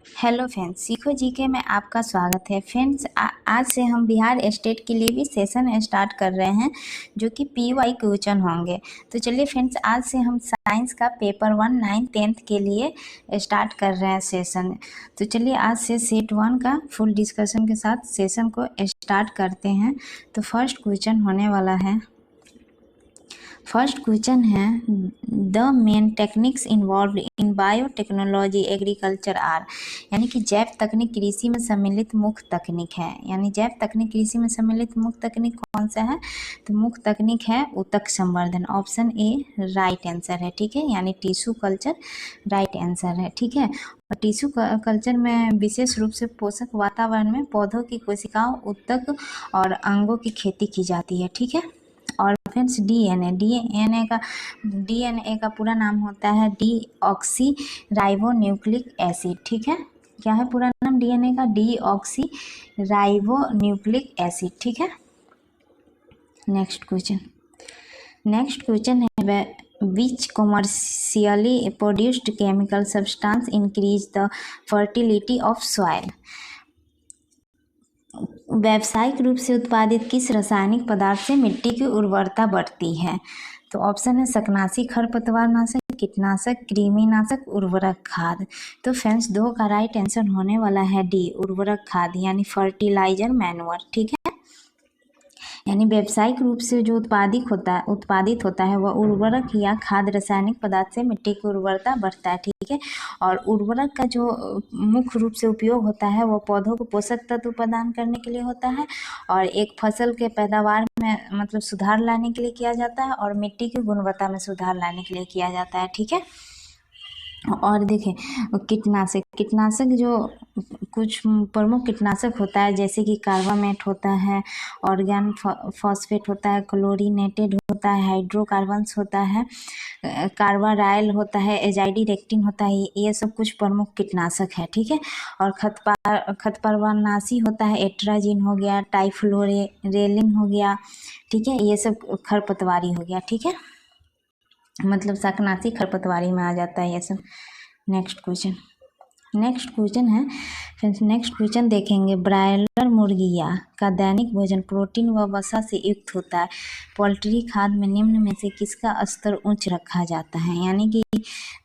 Hello friends, सीखो GK में आपका स्वागत है। फ्रेंड्स, आज से हम बिहार स्टेट के लिए भी सेशन स्टार्ट कर रहे हैं जो कि PY क्वेश्चन होंगे। तो चलिए फ्रेंड्स, आज से हम साइंस का पेपर 1 9 10th के लिए स्टार्ट कर रहे हैं सेशन। तो चलिए आज से सेट 1 का फुल डिस्कशन के साथ सेशन को स्टार्ट करते हैं। तो फर्स्ट क्वेश्चन होने वाला है, फर्स्ट क्वेश्चन है the main techniques involve in biotechnology agriculture are, यानी कि जैव तकनीक कृषि में सम्मिलित मुख्य तकनीक है। यानी जैव तकनीक कृषि में सम्मिलित मुख्य तकनीक कौन सा है? तो मुख्य तकनीक है ऊतक संवर्धन। ऑप्शन ए राइट आंसर है, ठीक है। यानी टिश्यू कल्चर राइट आंसर है, ठीक है। और टिश्यू कल्चर में विशेष रूप से पोषक वातावरण में पौधों की कोशिकाओं, ऊतक और अंगों की खेती की जाती है, ठीक है। और फ्रेंड्स डीएनए का पूरा नाम होता है डीऑक्सी राइबो न्यूक्लिक एसिड, ठीक है। क्या है पूरा नाम डीएनए का? डीऑक्सी राइबो न्यूक्लिक एसिड, ठीक है। नेक्स्ट क्वेश्चन है which commercially produced chemical substance increase the fertility of soil? व्यावसायिक रूप से उत्पादित किस रासायनिक पदार्थ से मिट्टी की उर्वरता बढ़ती है? तो ऑप्शन है शाकनाशी, खरपतवार नाशक, कीटनाशक, कृमिनाशक, उर्वरक खाद। तो फ्रेंड्स 2 का राइट आंसर होने वाला है डी, उर्वरक खाद, यानी फर्टिलाइजर मैन्योर, ठीक है। यानी व्यावसायिक रूप से जो उत्पादित होता है वह उर्वरक या खाद रासायनिक पदार्थ से मिट्टी की उर्वरता बढ़ता है, ठीक है। और उर्वरक का जो मुख्य रूप से उपयोग होता है वह पौधों को पोषक तत्व प्रदान करने के लिए होता है और एक फसल के पैदावार में मतलब सुधार लाने के लिए किया जाता है और मिट्टी की गुणवत्ता में सुधार लाने के लिए किया जाता है, ठीक है। और देखें कीटनाशक जो कुछ प्रमुख कीटनाशक होता है जैसे कि कार्बामेट होता है, ऑर्गेन फॉस्फेट होता है, क्लोरीनेटेड होता है, हाइड्रोकार्बन्स होता है, कार्बाराइल होता है, एजाइडीरेक्टिन होता है। ये सब कुछ प्रमुख कीटनाशक है, ठीक है। और खरपतवारनाशी होता है, एट्राजिन हो गया, टाइफ्लोरेलिन हो गया, ठीक है। ये सब खरपतवारी हो गया, ठीक है। मतलब शाकनाशी खरपतवारी में आ जाता है ये सब। नेक्स्ट क्वेश्चन देखेंगे, ब्रायलर मुर्गिया का दैनिक भोजन प्रोटीन व वसा से युक्त होता है। पोल्ट्री खाद्य में निम्न में से किसका स्तर उच्च रखा जाता है? यानी कि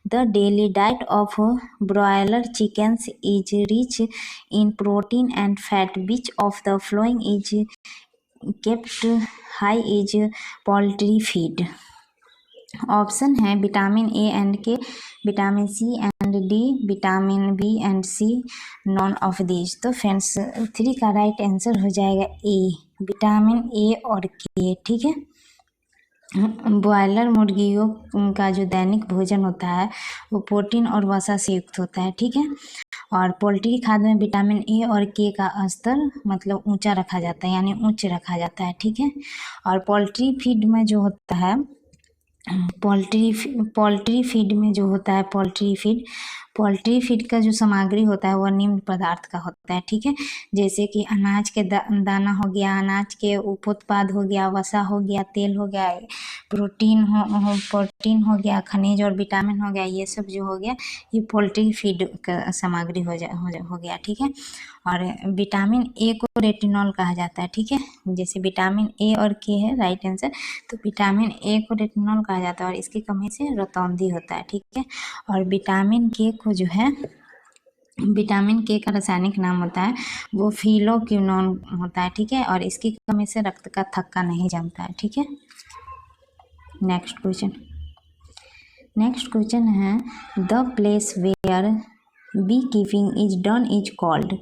the daily diet of broiler chickens is rich in protein and fat, which of the following is kept high is poultry feed? Option है vitamin A and K, vitamin C and D, vitamin B and C, none of this. तो friends 3 का right answer हो जाएगा ए, vitamin A और के, ठीक है। Broiler मुर्गियों का जो दैनिक भोजन होता है वो प्रोटीन और वसा से युक्त होता है, ठीक है। और पोल्ट्री खाद्य में विटामिन ए और के का स्तर मतलब ऊंचा रखा जाता है, यानी उच्च रखा जाता है, ठीक है। और पोल्ट्री फीड में जो होता है पोल्ट्री फीड में जो होता है पोल्ट्री फीड का जो सामग्री होता है वह निम्न पदार्थ का होता है, ठीक है। जैसे कि अनाज के दाना हो गया, अनाज के उपोत्पाद हो गया, वसा हो गया, तेल हो गया, प्रोटीन हो गया, खनिज और विटामिन हो गया, ये सब जो हो गया ये पोल्ट्री फीड का सामग्री हो गया, ठीक है। और विटामिन ए को रेटिनॉल कहा जाता है, ठीक है। जैसे विटामिन ए और के है राइट आंसर, तो विटामिन ए को रेटिनॉल कहा जाता है और इसकी कमी से रतौंधी होता है, ठीक है। और विटामिन के को जो है विटामिन के का रासायनिक नाम होता है वो फिलोक्विनोन होता है, ठीक है। और इसकी कमी से रक्त का थक्का नहीं जमता है, ठीक है। नेक्स्ट क्वेश्चन है the place where bee keeping is done is called,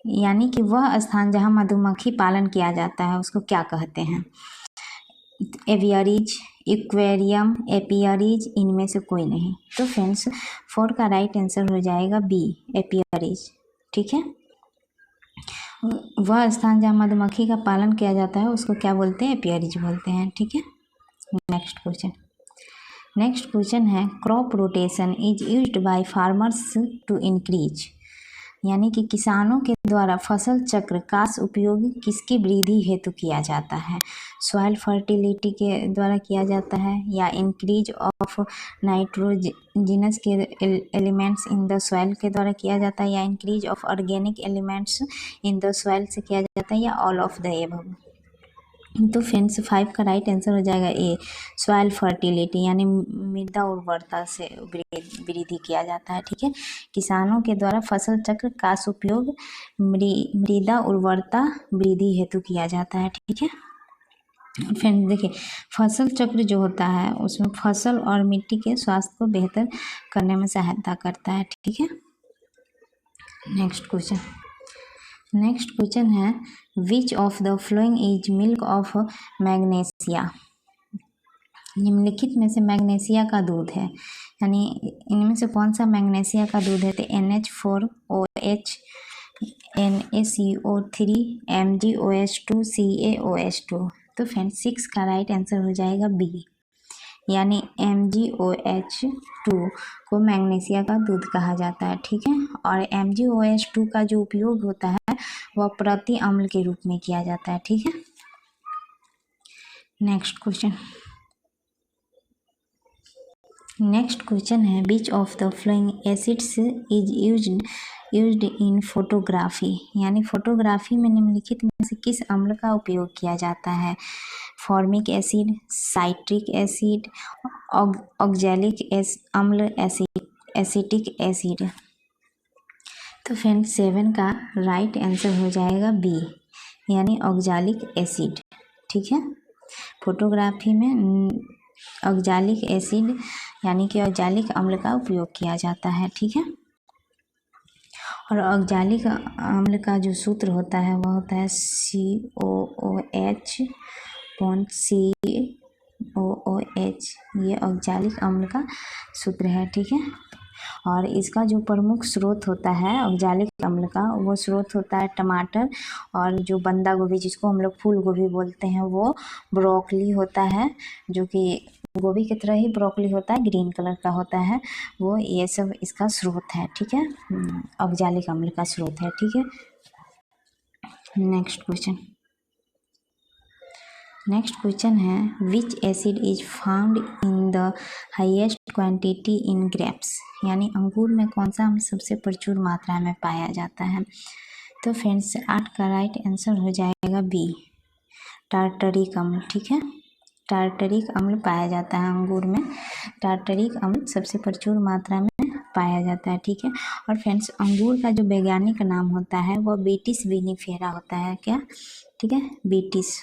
यानी कि वह स्थान जहाँ मधुमक्खी पालन किया जाता है उसको क्या कहते हैं? एवियरीज, एक्वेरियम, एपियरीज, इनमें से कोई नहीं। तो फ्रेंड्स 4 का राइट आंसर हो जाएगा बी, एपियरीज, ठीक है। वह स्थान जहाँ मधुमक्खी का पालन किया जाता है उसको क्या बोलते हैं? एपियरीज बोलते हैं, ठीक है। Next question is crop rotation is used by farmers to increase, यानी कि किसानों के द्वारा फसल चक्र का उपयोग किसकी वृद्धि हेतु किया जाता है? सॉइल फर्टिलिटी के द्वारा किया जाता है, या इंक्रीज ऑफ नाइट्रोजिनस के एलिमेंट्स इन द सॉइल के द्वारा किया जाता है, या increase of organic elements in the soil से किया जाता है, या ऑल ऑफ द एबव। तो फ्रेंड्स 5 का राइट आंसर हो जाएगा ए, सॉइल फर्टिलिटी, यानी मृदा उर्वरता से वृद्धि किया जाता है। ठीक है, किसानों के द्वारा फसल चक्र का उपयोग मृदा उर्वरता वृद्धि हेतु किया जाता है। ठीक है फ्रेंड्स, देखिए फसल चक्र जो होता है उसमें फसल और मिट्टी के स्वास्थ्य को बेहतर करने में सहायता करता है। ठीक है, नेक्स्ट क्वेश्चन है which of the following is milk of magnesia. निम्नलिखित में से मैग्नीशिया का दूध है, यानी इनमें से कौन सा मैग्नीशिया का दूध है? तो NH4OH, NaCO3, MgOH2, CaOH2। तो फ्रेंड्स 6 का राइट आंसर हो जाएगा बी, यानी MgOH2 को मैग्नीशिया का दूध कहा जाता है। ठीक है, और MgOH2 का जो उपयोग होता है वह प्रति अम्ल के रूप में किया जाता है। ठीक है, नेक्स्ट क्वेश्चन है which of the flowing acids is used in photography, यानी फोटोग्राफी में निम्नलिखित में से किस अम्ल का उपयोग किया जाता है? Formic acid, citric acid, oxalic अम्ल, एसिटिक एसिड। तो फ्रेंड्स 7 का राइट आंसर हो जाएगा बी, यानी ऑक्जेलिक एसिड। ठीक है, फोटोग्राफी में ऑक्जेलिक एसिड यानी कि ऑक्जेलिक अम्ल का उपयोग किया जाता है। ठीक है, और ऑक्जेलिक अम्ल का जो सूत्र होता है वह होता है COOH, ये ऑक्जेलिक अम्ल का सूत्र है। ठीक है, और इसका जो प्रमुख स्रोत होता है ऑक्जेलिक अम्ल का, वो स्रोत होता है टमाटर, और जो बंदा गोभी जिसको हम लोग फूल गोभी बोलते हैं वो ब्रोकली होता है, जो कि गोभी की तरह ही ब्रोकली होता है, ग्रीन कलर का होता है वो। ये सब इसका स्रोत है। ठीक है, ऑक्जेलिक अम्ल का स्रोत है। ठीक है, नेक्स्ट क्वेश्चन है विच acid is found in the highest quantity in grapes, यानी अंगूर में कौन सा अम्ल सबसे प्रचुर मात्रा में पाया जाता है? तो फ्रेंड्स 8 का राइट आंसर हो जाएगा बी, टार्टरिक अम्ल। ठीक है, टार्टरिक अम्ल पाया जाता है अंगूर में, टार्टरिक अम्ल सबसे प्रचुर मात्रा में पाया जाता है। ठीक है, और फ्रेंड्स अंगूर का जो वैज्ञानिक नाम होता है वह बीटिस विनिफेरा होता है। क्या? ठीक है, बीटिस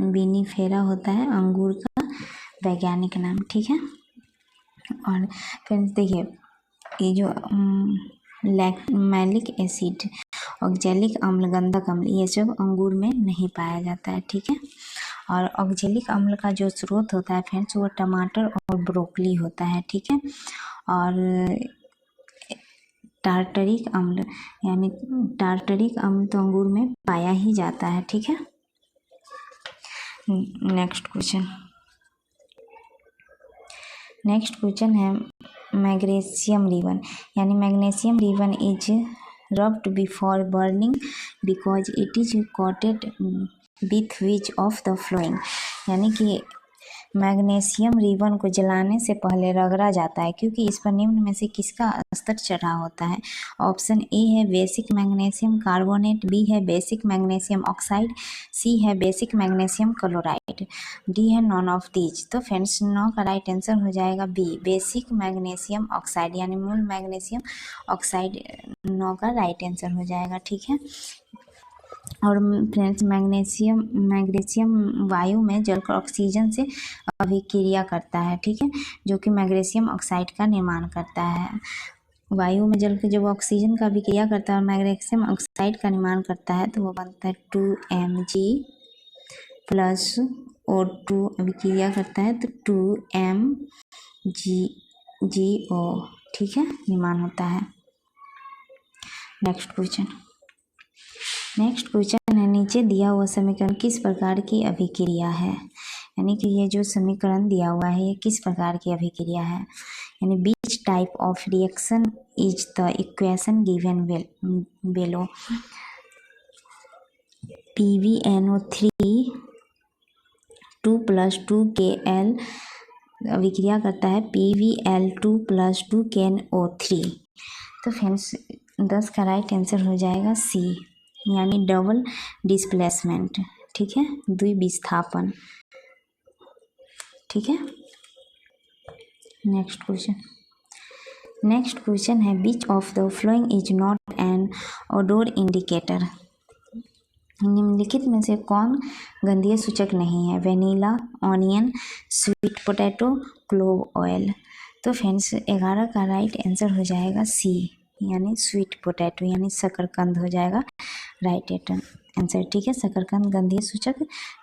विनिफेरा होता है अंगूर का वैज्ञानिक नाम। ठीक है, और फ्रेंड्स देखिए ये जो मैलिक एसिड, ऑक्जेलिक अम्ल, गंधक अम्ल, ये सब अंगूर में नहीं पाया जाता है। ठीक है, और ऑक्जेलिक अम्ल का जो स्रोत होता है फ्रेंड्स वो टमाटर और ब्रोकली होता है। ठीक है, और टार्टरिक अम्ल यानी टार्टरिक अम्ल तो अंगूर में पाया ही जाता है। ठीक है, नेक्स्ट क्वेश्चन है मैग्नीशियम रिबन, यानी magnesium ribbon is rubbed before burning because it is coated with which of the following, यानी कि मैग्नीशियम रिबन को जलाने से पहले रगड़ा जाता है क्योंकि इस पर निम्न में से किसका अस्तर चढ़ा होता है? ऑप्शन ए है बेसिक मैग्नीशियम कार्बोनेट, बी है बेसिक मैग्नीशियम ऑक्साइड, सी है बेसिक मैग्नीशियम क्लोराइड, डी है नॉन ऑफ दीज। तो फ्रेंड्स 9 का राइट आंसर हो जाएगा बी, बेसिक मैग्नीशियम ऑक्साइड, यानी मूल मैग्नीशियम ऑक्साइड 9 का राइट आंसर हो जाएगा। ठीक है, और फ्रेंड्स मैग्नीशियम वायु में जलकर ऑक्सीजन से अभिक्रिया करता है। ठीक है, जो कि मैग्नीशियम ऑक्साइड का निर्माण करता है। वायु में जल के जब ऑक्सीजन का अभिक्रिया करता है और मैग्नीशियम ऑक्साइड का निर्माण करता है तो वो बनता है 2Mg प्लस O2, अभिक्रिया करता है तो 2MgO। ठीक है, निर्माण होता है। नेक्स्ट क्वेश्चन है नीचे दिया हुआ समीकरण किस प्रकार की अभिक्रिया है? यानी कि ये जो समीकरण दिया हुआ है ये किस प्रकार की अभिक्रिया है, यानी which type of reaction is the equation given below. PbNO3 2 + 2Kl अभिक्रिया करता है PbL2 + 2KNO3। तो फ्रेंड्स 10 का राइट आंसर हो जाएगा सी, यानी डबल डिस्प्लेसमेंट, ठीक है, द्विविस्थापन, ठीक है। नेक्स्ट क्वेश्चन है which of the following is not an odour indicator. निम्नलिखित में से कौन गंधीय सूचक नहीं है, vanilla, onion, sweet potato, clove oil. तो फ्रेंड्स 11 का राइट आंसर हो जाएगा सी, यानी स्वीट पोटैटो, यानी शकरकंद हो जाएगा राइट आंसर, ठीक है। शकरकंद गंधीय सूचक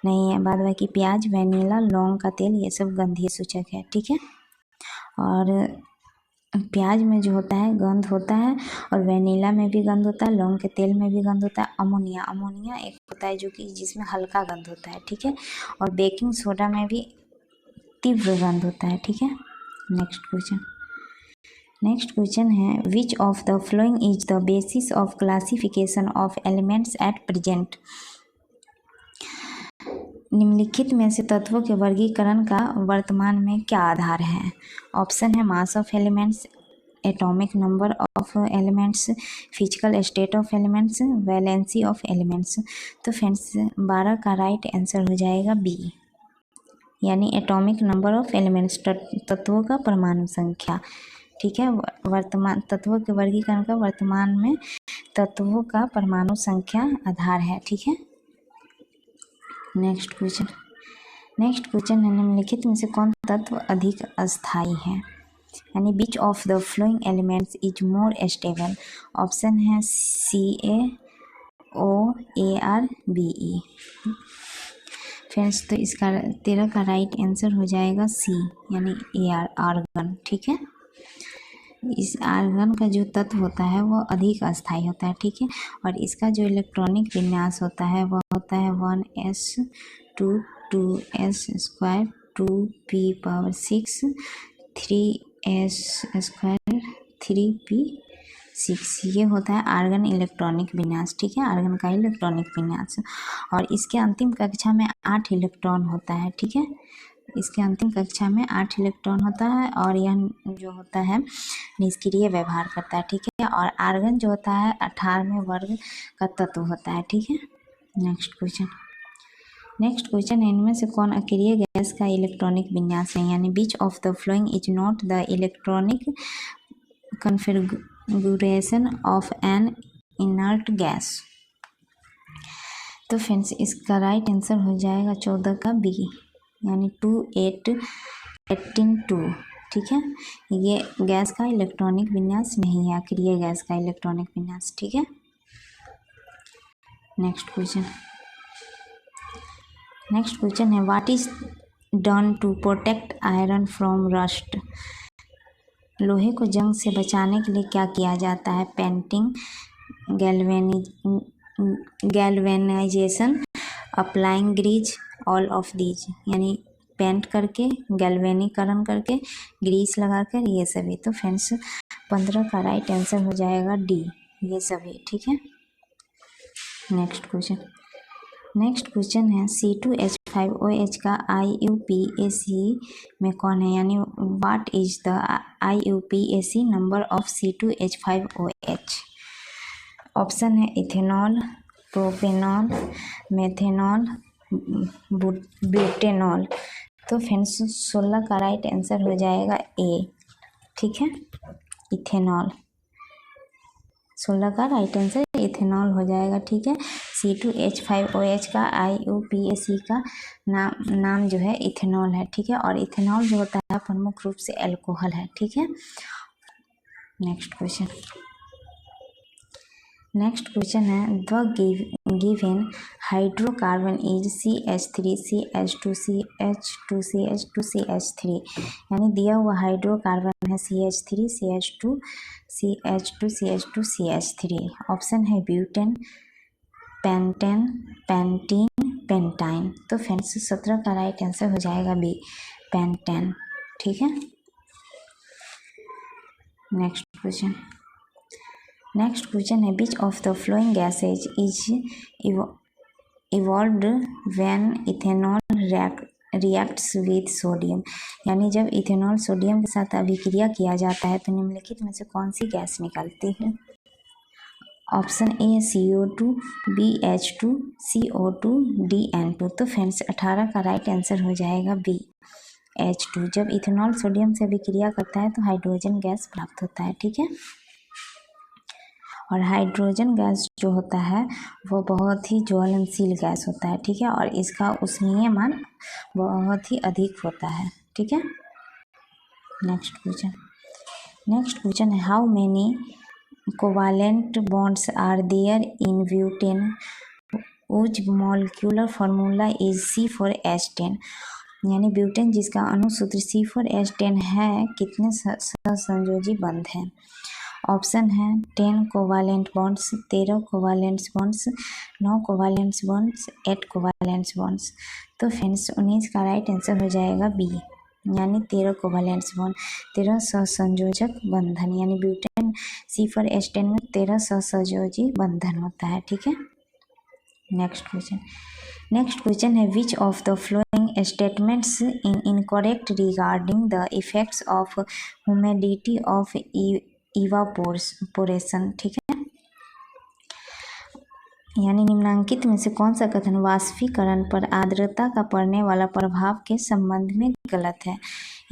नहीं है, बाद बाकी प्याज, वेनिला, लौंग का तेल ये सब गंधीय सूचक है, ठीक है। और प्याज में जो होता है गंध होता है, और वेनिला में भी गंध होता है, लौंग के तेल में भी गंध होता है। अमोनिया एक होता है जो कि जिसमें हल्का गंध होता है, ठीक है। और बेकिंग सोडा में भी तीव्र गंध होता है, ठीक है। नेक्स्ट क्वेश्चन है which of the following is the basis of classification of elements at present. निम्नलिखित में से तत्वों के वर्गीकरण का वर्तमान में क्या आधार है। ऑप्शन है mass of elements, atomic number of elements, physical state of elements, valency of elements. तो फ्रेंड्स 12 का राइट आंसर हो जाएगा बी, यानी एटॉमिक नंबर ऑफ एलिमेंट्स, तत्वों का परमाणु संख्या, ठीक है। वर्तमान तत्वों के वर्गीकरण का वर्तमान में तत्वों का परमाणु संख्या आधार है, ठीक है। नेक्स्ट क्वेश्चन है निम्नलिखित में से कौन तत्व अधिक अस्थायी है, यानी विच of the flowing elements is more stable. Option है CaOArBe। फ्रेंड्स तो इसका 13 का राइट आंसर हो जाएगा सी, यानी आर्गन, ठीक है। इस आर्गन का जो तत्व होता है वो अधिक अस्थायी होता है, ठीक है। और इसका जो इलेक्ट्रॉनिक विन्यास होता है वह होता है 1s2 2s2 2p6 3s2 3p6, ये होता है आर्गन इलेक्ट्रॉनिक विन्यास, ठीक है, आर्गन का इलेक्ट्रॉनिक विन्यास। और इसके अंतिम कक्षा में 8 इलेक्ट्रॉन होता है, ठीक है। इसके अंतिम कक्षा में 8 इलेक्ट्रॉन होता है, और यह जो होता है निष्क्रिय व्यवहार करता है, ठीक है। और आर्गन जो होता है 18वें वर्ग का तत्व होता है, ठीक है। नेक्स्ट क्वेश्चन है इनमें से कौन अक्रिय गैस का इलेक्ट्रॉनिक विन्यास है, यानी which of the following is not the electronic configuration of an inert gas. तो फ्रेंड्स इसका राइट आंसर हो जाएगा 14 का बी, यानी 2 8 18 2, ठीक है। ये गैस का इलेक्ट्रॉनिक विन्यास नहीं है, अक्रिय गैस का इलेक्ट्रॉनिक विन्यास, ठीक है। नेक्स्ट क्वेश्चन है what is done to protect iron from rust. लोहे को जंग से बचाने के लिए क्या किया जाता है। Painting, galvanization, applying grease, all of these, यानी पेंट करके, गैल्वेनीकरण करके, ग्रीस लगाकर, ये सभी। तो फ्रेंड्स 15 का राइट आंसर हो जाएगा डी, ये सभी, ठीक है। नेक्स्ट क्वेश्चन है C2H5OH का IUPAC में कौन है, यानी what is the IUPAC number of C2H5OH। Option है इथेनॉल, प्रोपेनॉल, मेथेनॉल, ब्यूटेनॉल। तो फ्रेंड्स 16 का राइट आंसर हो जाएगा ए, ठीक है, इथेनॉल। 16 का राइट आंसर इथेनॉल हो जाएगा, ठीक है। C2H5OH का IUPAC का नाम जो है इथेनॉल है, ठीक है। और इथेनॉल जो होता है प्रमुख रूप से अल्कोहल है, ठीक है। नेक्स्ट क्वेश्चन है the given hydrocarbon is CH3 CH2 CH2 CH2 CH3, यानी दिया हुआ हाइड्रोकार्बन है CH3 CH2 CH2 CH2 CH3। Option है ब्यूटेन, पेंटेन, पेंटीन, पेंटाइन। तो फ्रेंड्स 17 का राइट आंसर हो जाएगा बी, पेंटेन। ठीक है। नेक्स्ट क्वेश्चन है which of the flowing gases is evolved when ethanol reacts with sodium. यानी जब इथेनॉल सोडियम के साथ अभिक्रिया किया जाता है तो निम्नलिखित में से कौन सी गैस निकलती है। Option A CO2, B H2, CO2, D N2। तो फ्रेंड्स 18 का राइट आंसर हो जाएगा बी, H2। जब इथेनॉल सोडियम से अभिक्रिया करता है तो हाइड्रोजन गैस प्राप्त होता है। ठीक है। और हाइड्रोजन गैस जो होता है वो बहुत ही ज्वलनशील गैस होता है। ठीक है। और इसका उष्मीय मान बहुत ही अधिक होता है। ठीक है। नेक्स्ट क्वेश्चन है how many covalent bonds are there in butane whose molecular formula is C4H10। यानी ब्यूटेन जिसका अणुसूत्र C4H10 है कितने सहसंयोजी बंध हैं। ऑप्शन है 10 covalent bonds, 13 covalent bonds, 9 covalent bonds, 8 covalent bonds. तो फ्रेंड्स 19 का राइट आंसर हो जाएगा बी, यानी 13 कोवालेंट बॉन्ड, 13 सहसंयोजक बंधन। यानी ब्यूटेन C4H10 में 13 सहसंयोजी बंधन होता है। ठीक है। नेक्स्ट क्वेश्चन है which of the flowing statements in incorrect regarding the effects of humidity of evaporation. ठीक है। यानी निम्नांकित में से कौन सा कथन वाष्पीकरण पर आर्द्रता का पड़ने वाला प्रभाव के संबंध में गलत है।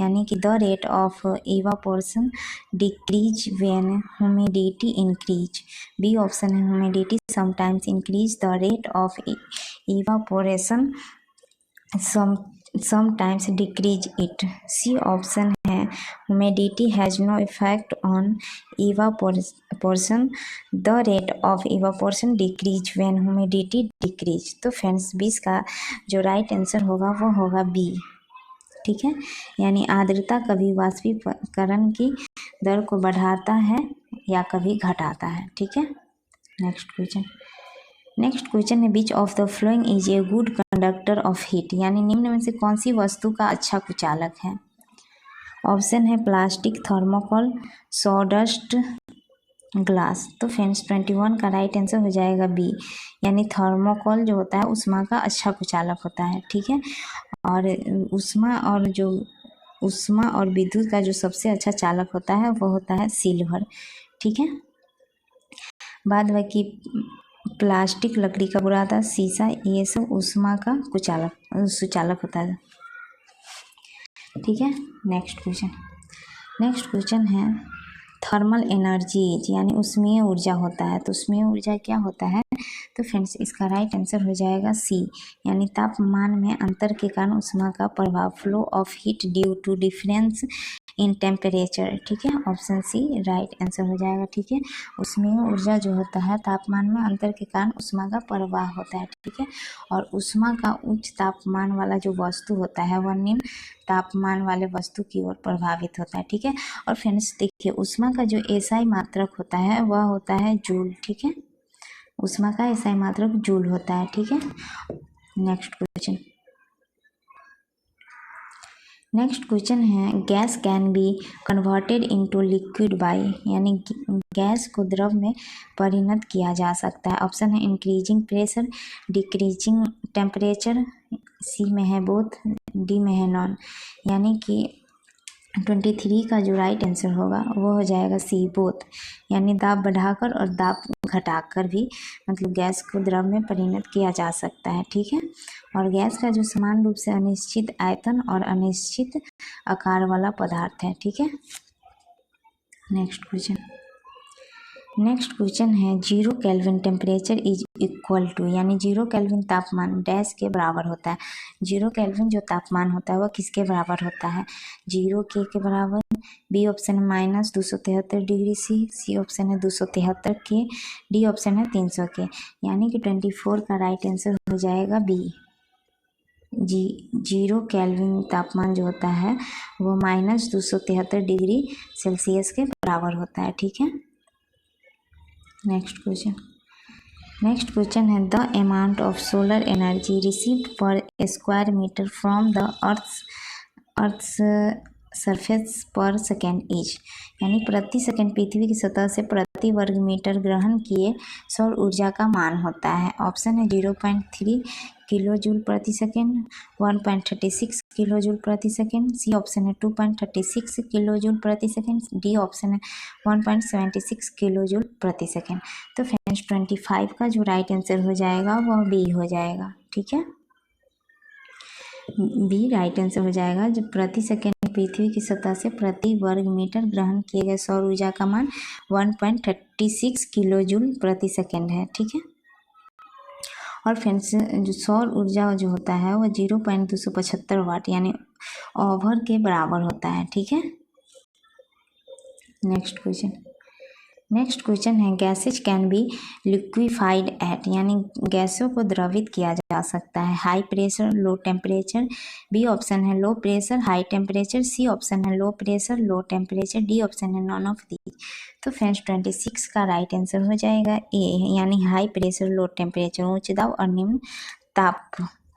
यानी कि the rate of evaporation decrease when humidity increase. B option है humidity sometimes increase the rate of evaporation sometimes decrease it। C option है humidity has no effect on evaporation, the rate of evaporation decrease when humidity decrease। तो friends 20 का जो right answer होगा वो होगा B. ठीक है। यानी आर्द्रता कभी वाष्पीकरण की दर को बढ़ाता है या कभी घटाता है। ठीक है। नेक्स्ट क्वेश्चन है which of the following is a good conductor of heat. यानी निम्न में से कौन सी वस्तु का अच्छा कुचालक है। ऑप्शन है प्लास्टिक, थर्मोकोल, सॉडस्ट, ग्लास। तो फ्रेंड्स 21 का राइट आंसर हो जाएगा बी, यानी थर्मोकोल जो होता है उष्मा का अच्छा कुचालक होता है। ठीक है। और उष्मा और विद्युत का जो सबसे अच्छा चालक होता है वो होता है सिल्वर। ठीक है। बाद बाकी प्लास्टिक, लकड़ी का बुरादा, शीशा, ये सब उष्मा का सुचालक होता है। ठीक है। नेक्स्ट क्वेश्चन है थर्मल एनर्जी यानी उष्मीय ऊर्जा होता है। तो उष्मीय ऊर्जा क्या होता है। तो फ्रेंड्स इसका राइट आंसर हो जाएगा सी, यानी तापमान में अंतर के कारण उष्मा का प्रभाव, flow of heat due to difference in temperature. ठीक है। ऑप्शन सी राइट आंसर हो जाएगा। ठीक है। उष्मीय ऊर्जा जो होता है तापमान में अंतर के कारण उष्मा का प्रवाह होता है। ठीक है। और उष्मा का उच्च तापमान वाला जो वस्तु होता है वह निम्न तापमान वाले वस्तु की ओर प्रभावित होता है। ठीक है। और फ्रेंड्स देखिए उष्मा का जो एसआई मात्रक होता है वह होता है जूल। ठीक है। उष्मा का एसआई मात्रक जूल होता है। ठीक है। नेक्स्ट क्वेश्चन है gas can be converted into liquid bye. यानी गैस को द्रव में परिणत किया जा सकता है। ऑप्शन है इंक्रीजिंग प्रेशर, डिक्रीजिंग टेम्परेचर, सी में है बोथ, डी में है नॉन। यानी कि 23 का जो राइट आंसर होगा वो हो जाएगा सी बोथ, यानी दाब बढ़ाकर और दाब घटाकर भी मतलब गैस को द्रव में परिणत किया जा सकता है। ठीक है। और गैस का जो समान रूप से अनिश्चित आयतन और अनिश्चित आकार वाला पदार्थ है। ठीक है। Next question is 0 kelvin temperature is equal to. यानी 0 केल्विन तापमान डैश के बराबर होता है। 0 केल्विन जो तापमान होता है वह किसके बराबर होता है। 0 के बराबर, बी ऑप्शन है -273 डिग्री सी ऑप्शन है 273 के, डी ऑप्शन है 300 के। यानी कि 24 का राइट आंसर हो जाएगा बी। 0 केल्विन तापमान जो होता है वो -273 डिग्री सेल्सियस के बराबर होता है। ठीक है। नेक्स्ट नेक्स्ट क्वेश्चन है the amount of solar energy received per square metre from the earth's surface per second is, यानी प्रति सेकंड पृथ्वी की सतह से प्रति वर्ग मीटर ग्रहण किए सौर ऊर्जा का मान होता है। ऑप्शन है 0.3 किलो जूल प्रति सेकेंड, 1.36 किलो जूल प्रति सेकेंड, सी ऑप्शन है 2.36 किलो जूल प्रति सेकेंड, डी ऑप्शन है 1.76 किलो जूल प्रति सेकेंड। तो फ्रेंड्स 25 का जो राइट आंसर हो जाएगा वह बी हो जाएगा। ठीक है, बी राइट आंसर हो जाएगा। जब प्रति सेकेंड पृथ्वी की सतह से प्रति वर्ग मीटर ग्रहण किए गए सौर ऊर्जा का मान 1.36 किलो जूल प्रति सेकेंड है। ठीक है, और फ्रेंड्स जो सौर ऊर्जा जो होता है वह 0.275 वाट यानी ओवर के बराबर होता है। ठीक है, नेक्स्ट क्वेश्चन है gases can be liquefied at, यानी गैसों को द्रवित किया जा सकता है high pressure low temperature. B option है low pressure high temperature, C option है low pressure low temperature, D option है नॉन ऑफ दी। तो फ्रेंड्स 26 का राइट आंसर हो जाएगा ए, यानी हाई प्रेशर लो टेम्परेचर, उच्च दाब और निम्न ताप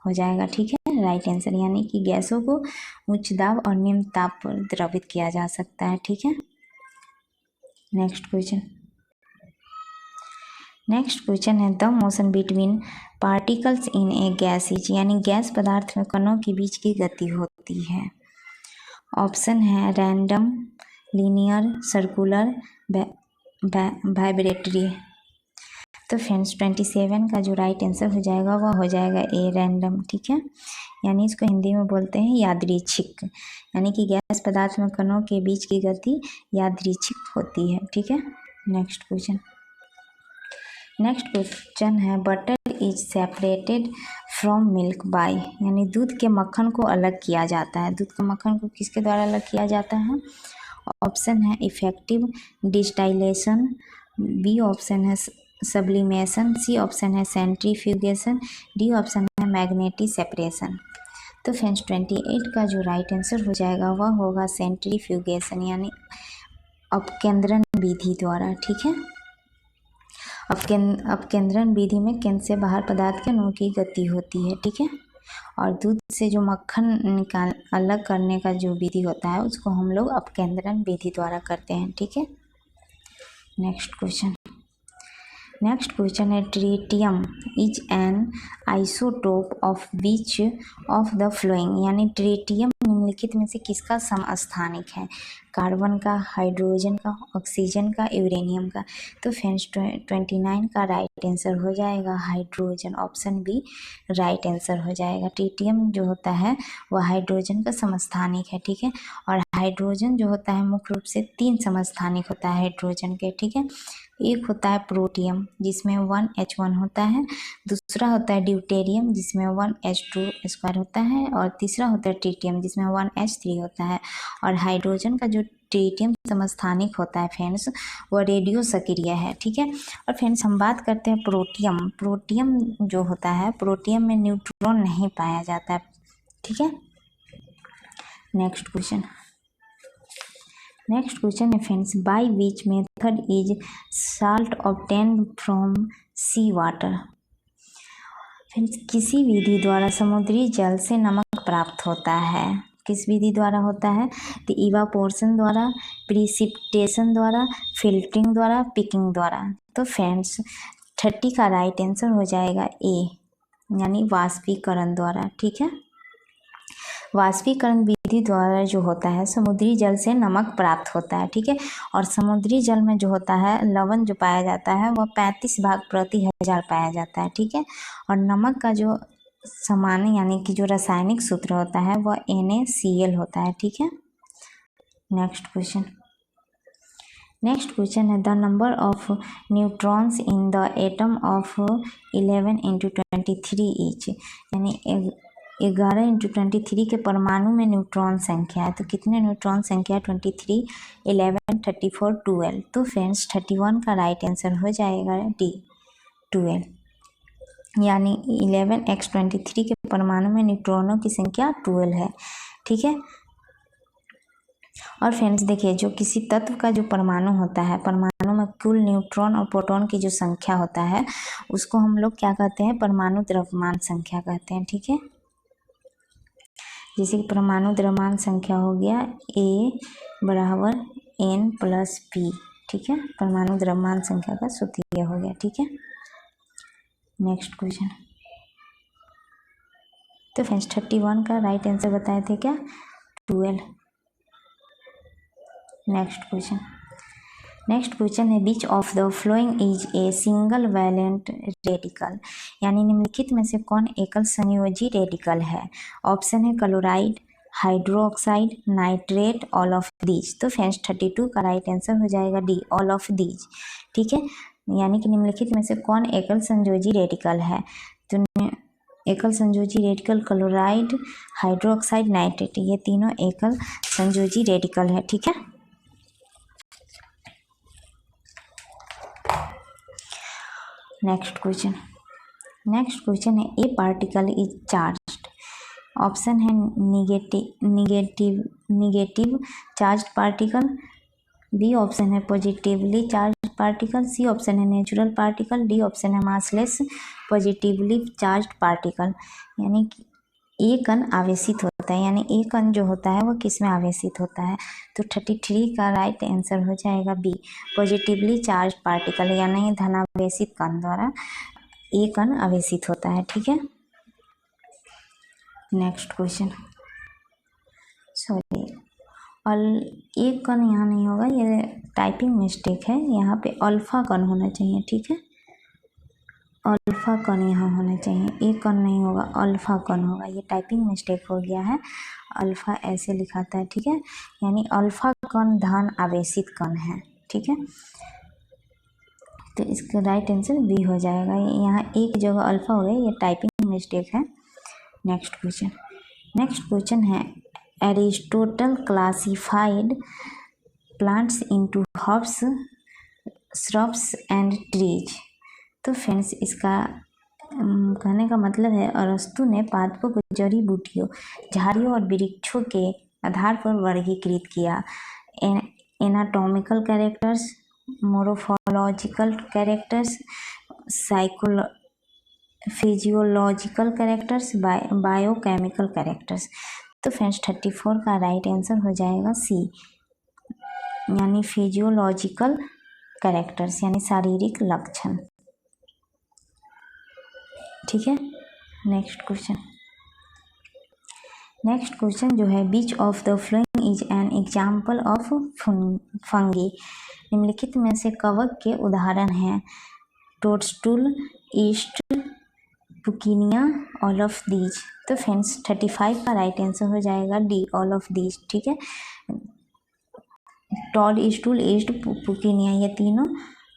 हो जाएगा। ठीक है, राइट आंसर, यानी कि गैसों को उच्च दाब और निम्न ताप पर द्रवित किया जा सकता है। ठीक है, नेक्स्ट क्वेश्चन है the motion between particles in A gas is, यानी गैस पदार्थ में कणों के बीच की गति होती है। ऑप्शन है रैंडम लीनियर सर्कुलर वाइब्रेटरी। तो फ्रेंड्स 27 का जो राइट आंसर हो जाएगा वह हो जाएगा ए रैंडम। ठीक है, यानी इसको हिंदी में बोलते हैं यादृच्छिक, यानी कि गैस पदार्थ में कणों के बीच की गति यादृच्छिक होती है। ठीक है, नेक्स्ट क्वेश्चन है butter is separated from milk bye, यानी दूध के मक्खन को अलग किया जाता है। दूध के मक्खन को किसके द्वारा अलग किया जाता है? ऑप्शन है इफेक्टिव डिस्टाइलेशन, बी ऑप्शन है सब्लिमेशन, सी ऑप्शन है सेंट्रीफ्यूगेशन, डी ऑप्शन है मैग्नेटिक सेपरेशन। तो फ्रेंड्स 28 का जो राइट आंसर हो जाएगा वह होगा सेंट्रीफ्यूगेशन, यानी अपकेंद्रण विधि द्वारा। ठीक है, अपकेंद्रण विधि में केंद्र से बाहर पदार्थ के अणुओं की गति होती है। ठीक है, और दूध से जो मक्खन अलग करने का जो विधि होता है उसको हम लोग अपकेंद्रण विधि द्वारा करते हैं। ठीक है, नेक्स्ट क्वेश्चन है tritium is an isotope of which of the flowing, यानी ट्रिटियम निम्नलिखित में से किसका समस्थानिक है? कार्बन का, हाइड्रोजन का, ऑक्सीजन का, यूरेनियम का। तो फ्रेंड्स 29 का राइट आंसर हो जाएगा hydrogen, option B right answer हो जाएगा। ट्रिटियम जो होता है वह हाइड्रोजन का समस्थानिक है। ठीक है, और हाइड्रोजन जो होता है मुख्य रूप से 3 समस्थानिक होता है हाइड्रोजन के। ठीक है, एक होता है प्रोटियम जिसमें 1H1 होता है, दूसरा होता है ड्यूटेरियम जिसमें 1H2 होता है, और तीसरा होता है ट्रिटियम जिसमें 1H3 होता है। और हाइड्रोजन का जो ट्रिटियम समस्थानिक होता है फ्रेंड्स वह रेडियो सक्रिय है। ठीक है, और फ्रेंड्स हम बात करते हैं प्रोटियम जो होता है, प्रोटियम में न्यूट्रॉन नहीं पाया जाता है। ठीक है, नेक्स्ट क्वेश्चन है friends by which method is salt obtained from sea water. Friends किसी विधि द्वारा समुद्री जल से नमक प्राप्त होता है, किस विधि द्वारा होता है? तो इवापोरेशन द्वारा, प्रिसिपिटेशन द्वारा, फिल्टरिंग द्वारा, पिकिंग द्वारा। तो फ्रेंड्स 30 का राइट आंसर हो जाएगा ए, यानी वाष्पीकरण द्वारा। ठीक है, वाष्पीकरण विधि द्वारा जो होता है समुद्री जल से नमक प्राप्त होता है। ठीक है, और समुद्री जल में जो होता है लवण जो पाया जाता है वह 35 भाग प्रति 1000 पाया जाता है। ठीक है, और नमक का जो सामान्य यानी कि जो रासायनिक सूत्र होता है वह NaCl होता है। ठीक है, नेक्स्ट क्वेश्चन है the number of neutrons in the atom of 11 × 23 each, यानी 11 × 23 के परमाणु में न्यूट्रॉन संख्या है। तो कितने न्यूट्रॉन संख्या है? 23, 11, 34, 12। तो फ्रेंड्स 31 का राइट आंसर हो जाएगा डी 12, यानी 11x23 के परमाणु में न्यूट्रॉनों की संख्या 12 है। ठीक है, और फ्रेंड्स देखिए, जो किसी तत्व का जो परमाणु होता है, परमाणु में कुल न्यूट्रॉन और प्रोटॉन की जो संख्या होता है उसको हम लोग क्या कहते हैं, परमाणु द्रव्यमान संख्या कहते हैं। ठीक है, जैसे कि परमाणु द्रव्यमान संख्या हो गया A बराबर N+P। ठीक है, परमाणु द्रव्यमान संख्या का सूत्र यह हो गया। ठीक है, नेक्स्ट क्वेश्चन। तो फ्रेंड्स 31 का राइट आंसर बताए थे क्या, 12। नेक्स्ट क्वेश्चन है which of the following is a single valent radical, यानी निम्नलिखित में से कौन एकल संयोजी रेडिकल है। ऑप्शन है chloride, hydroxide, nitrate, all of these. तो फ्रेंड्स 32 का राइट आंसर हो जाएगा डी, ऑल ऑफ दीज। ठीक है, यानी कि निम्नलिखित में से कौन एकल संयोजी रेडिकल है। तो एकल संयोजी रेडिकल क्लोराइड, हाइड्रोक्साइड, नाइट्रेट, ये तीनों एकल संयोजी रेडिकल है। ठीक है, नेक्स्ट क्वेश्चन है a particle is charged. Option है negative charge particle, B option है positively charge particle, C option है नेचुरल पार्टिकल, डी ऑप्शन है मासलेस पॉजिटिवली चार्ज पार्टिकल। यानी कि एक कण आवेशित होता है, यानी एक कण जो होता है वो किस में आवेशित होता है। तो 33 का राइट आंसर हो जाएगा बी, पॉजिटिवली चार्ज पार्टिकल, यानी धनावेशित कण द्वारा एक कण आवेशित होता है। ठीक है, नेक्स्ट क्वेश्चन। सॉरी, और एक कण यहाँ नहीं होगा, ये टाइपिंग मिस्टेक है, यहाँ पे अल्फा कण होना चाहिए। ठीक है, अल्फा कण यहाँ होना चाहिए, एक कण नहीं होगा, अल्फा कण होगा, ये टाइपिंग मिस्टेक हो गया है, अल्फा ऐसे लिखाता है। ठीक है, यानी अल्फा कण धन आवेशित कण है। ठीक है, तो इसका राइट आंसर बी हो जाएगा, यहाँ एक जगह अल्फा हो गया, ये टाइपिंग मिस्टेक है। नेक्स्ट क्वेश्चन है Aristotle classified plants into herbs, shrubs and trees. तो फ्रेंड्स इसका कहने का मतलब है अरस्तु ने पादपों को जड़ी बूटियों, झाड़ियों और वृक्षों के आधार पर वर्गीकृत किया। Anatomical characters, morphological characters, physiological characters, biochemical characters. तो फ्रेंड्स 34 का राइट आंसर हो जाएगा सी, यानी फिजियोलॉजिकल कैरेक्टर्स, यानी शारीरिक लक्षण। ठीक है, नेक्स्ट क्वेश्चन जो है which of the following is an example of fungi. निम्नलिखित में से कवक के उदाहरण हैं toadstool, yeast, puccinia, all of these. तो फ्रेंड्स 35 का राइट आंसर हो जाएगा डी, ऑल ऑफ दीज। ठीक है, टॉड, ईस्टूल, ईस्ट, पुकीनिया, ये तीनों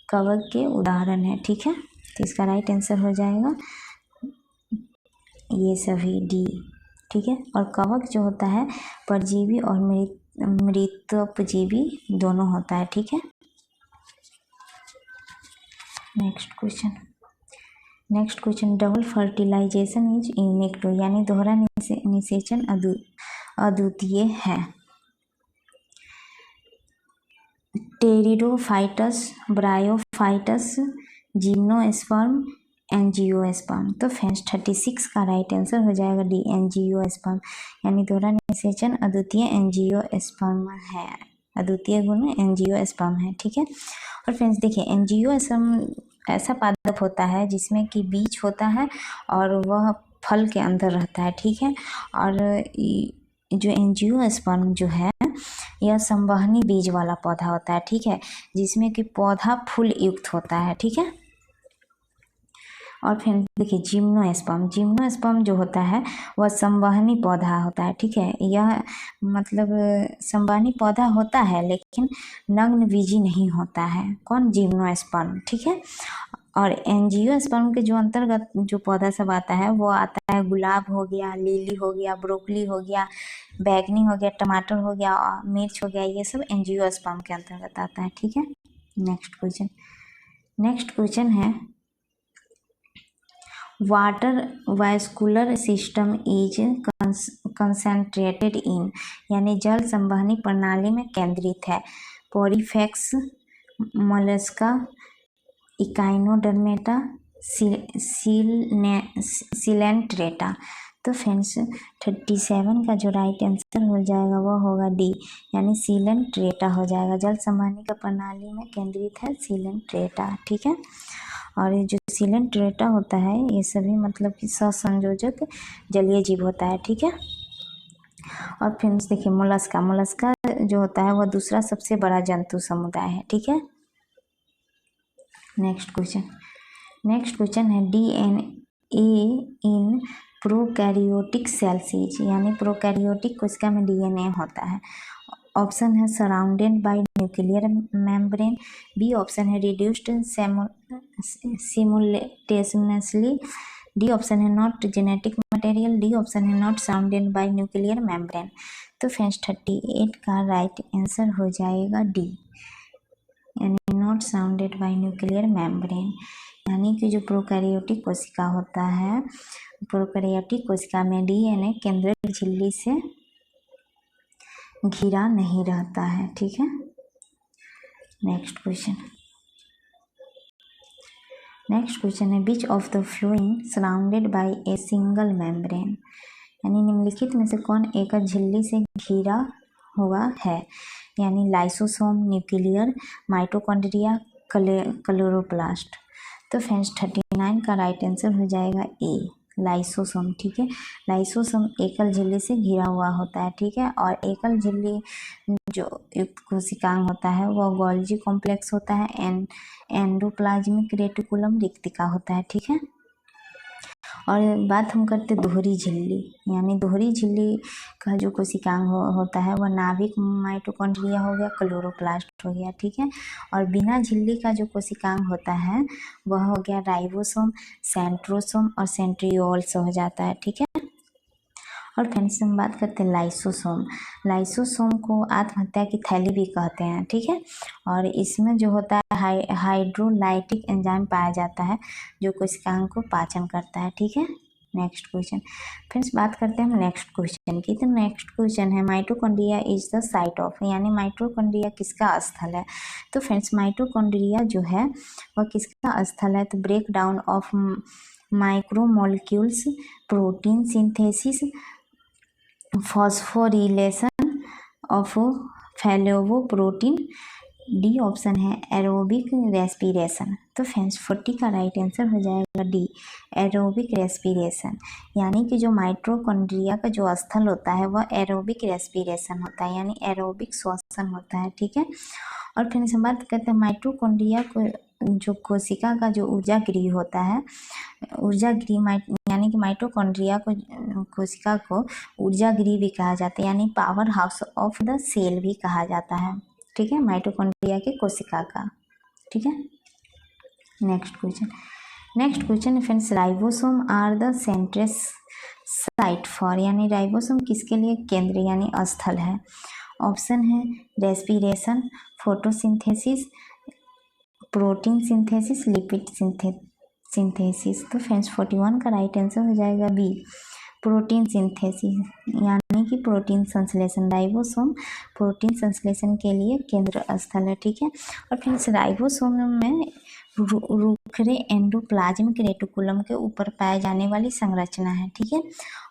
कवक के उदाहरण हैं। ठीक है, तो इसका राइट आंसर हो जाएगा ये सभी डी। ठीक है, और कवक जो होता है परजीवी और मृतोपजीवी दोनों होता है। ठीक है, next question double fertilization is unique to, यानी दोहरा निषेचन अद्वितीय है। Pteridophytes, bryophytes, gymnosperm, angiosperm. तो फ्रेंड्स 36 का राइट आंसर हो जाएगा डी, एंजियोस्पर्म, यानी दोहरा निषेचन अद्वितीय एंजियोस्पर्म है, अद्वितीय गुण एंजियोस्पर्म है। ठीक है, और फ्रेंड्स देखिए एंजियोस्पर्म ऐसा पादप होता है जिसमें कि बीज होता है और वह फल के अंदर रहता है। ठीक है, और जो एंजियोस्पर्म जो है यह संवहनी बीज वाला पौधा होता है। ठीक है, जिसमें कि पौधा फूल युक्त होता है। ठीक है, और फिर देखिए जिम्नोस्पर्म जो होता है वह संवहनी पौधा होता है। ठीक है, यह मतलब संवहनी पौधा होता है लेकिन नग्न बीजी नहीं होता है। कौन? जिम्नोस्पर्म। ठीक है, और एंजियोस्पर्म के जो अंतर्गत जो पौधा सब आता है वो आता है गुलाब हो गया, लिली हो गया, ब्रोकली हो गया, बैगनी हो गया, टमाटर हो गया, मिर्च हो गया, ये सब एंजियोस्पर्म के अंतर्गत आता है। ठीक है, नेक्स्ट क्वेश्चन है water vascular system is concentrated इन, यानी जल संवहनी प्रणाली में केंद्रित है। Porifera, Mollusca, Echinodermata, Coelenterata. तो फ्रेंड्स 37 का जो राइट आंसर हो जाएगा वह होगा डी, यानी सिलेंट्रेटा हो जाएगा। जल संवहनी का प्रणाली में केंद्रित है सिलेंट्रेटा, ठीक है। और ये जो सिलेंट्रेटा होता है ये सभी मतलब कि सहसंयोजक जलीय जीव होता है, ठीक है। और फ्रेंड्स देखिए मोलस्का, मोलस्का जो होता है वह दूसरा सबसे बड़ा जंतु समुदाय है, ठीक है। नेक्स्ट क्वेश्चन है डीएनए इन प्रोकैरियोटिक सेल्स, यानी प्रोकैरियोटिक कोशिका में डीएनए होता है। ऑप्शन है surrounded by nuclear membrane, B option है रिड्यूस्ड सिमुलेटेनियसली, डी ऑप्शन है not genetic material, D option है not surrounded by nuclear membrane. तो फ्रेंड्स 38 का राइट आंसर हो जाएगा डी, यानी not surrounded by nuclear membrane, यानी कि जो प्रोकैरियोटिक कोशिका होता है, प्रोकैरियोटिक कोशिका में डीएनए केंद्रक झिल्ली से घिरा नहीं रहता है, ठीक है। नेक्स्ट क्वेश्चन है which of the flowing surrounded by a single membrane, यानी निम्नलिखित में से कौन एक झिल्ली से घिरा हुआ है, यानी लाइसोसोम, न्यूक्लियर, माइटोकॉन्ड्रिया, क्लोरोप्लास्ट। तो फ्रेंड्स 39 का राइट आंसर हो जाएगा ए, लाइसोसोम, ठीक है। लाइसोसोम एकल झिल्ली से घिरा हुआ होता है, ठीक है। और एकल झिल्ली जो युक्त कोशिकांग होता है वह गोल्जी कॉम्प्लेक्स होता है, एंडोप्लाज्मिक रेटिकुलम रिक्तिका होता है, ठीक है। और बात हम करते दोहरी झिल्ली, यानी दोहरी झिल्ली का जो कोशिकांग होता है वह नाभिक माइटोकॉन्ड्रिया हो गया, क्लोरोप्लास्ट हो गया, ठीक है। और बिना झिल्ली का जो कोशिकांग होता है वह हो गया राइबोसोम, सेंट्रोसोम और सेंट्रियोल्स हो जाता है, ठीक है। और फ्रेंड्स हम बात करते हैं लाइसोसोम, लाइसोसोम को आत्महत्या की थैली भी कहते हैं, ठीक है। और इसमें जो होता है हाइड्रोलाइटिक एंजाइम पाया जाता है जो कोशिकांग को पाचन करता है, ठीक है। नेक्स्ट क्वेश्चन फ्रेंड्स बात करते हैं हम नेक्स्ट क्वेश्चन की। तो नेक्स्ट क्वेश्चन है mitochondria is the site of, यानी माइटोकॉन्ड्रिया किसका स्थल है। तो फ्रेंड्स माइटोकॉन्ड्रिया जो है वह किसका स्थल है, तो break down of micromolecules, protein synthesis, phosphorylation of flavoprotein, D option is aerobic respiration. तो फ्रेंड्स 40 का राइट आंसर हो जाएगा डी, एरोबिक रेस्पिरेशन, यानी कि जो माइटोकॉन्ड्रिया का जो स्थल होता है वह एरोबिक रेस्पिरेशन होता है, यानी एरोबिक श्वसन होता है, ठीक है। और फिर हम बात करते हैं माइटोकॉन्ड्रिया को जो कोशिका का जो ऊर्जा गृह होता है, ऊर्जा गृह यानी कि माइटोकॉन्ड्रिया को कोशिका को ऊर्जा गृह भी कहा जाता है, यानी power house of the cell भी कहा जाता है, ठीक है, माइटोकॉन्ड्रिया के कोशिका का, ठीक है। Next question friends ribosome are the centres site for, यानी राइबोसोम किसके लिए केंद्र यानी स्थल है। ऑप्शन है respiration, photosynthesis, protein synthesis, lipid synthesis. तो फ्रेंड्स 41 का राइट आंसर हो जाएगा बी, प्रोटीन सिंथेसिस, यानी कि प्रोटीन संश्लेषण। राइबोसोम प्रोटीन संश्लेषण के लिए केंद्र स्थल है, ठीक है। और फ्रेंड्स राइबोसोम में रूखरे एंडोप्लाज्मिक रेटिकुलम के ऊपर पाए जाने वाली संरचना है, ठीक है।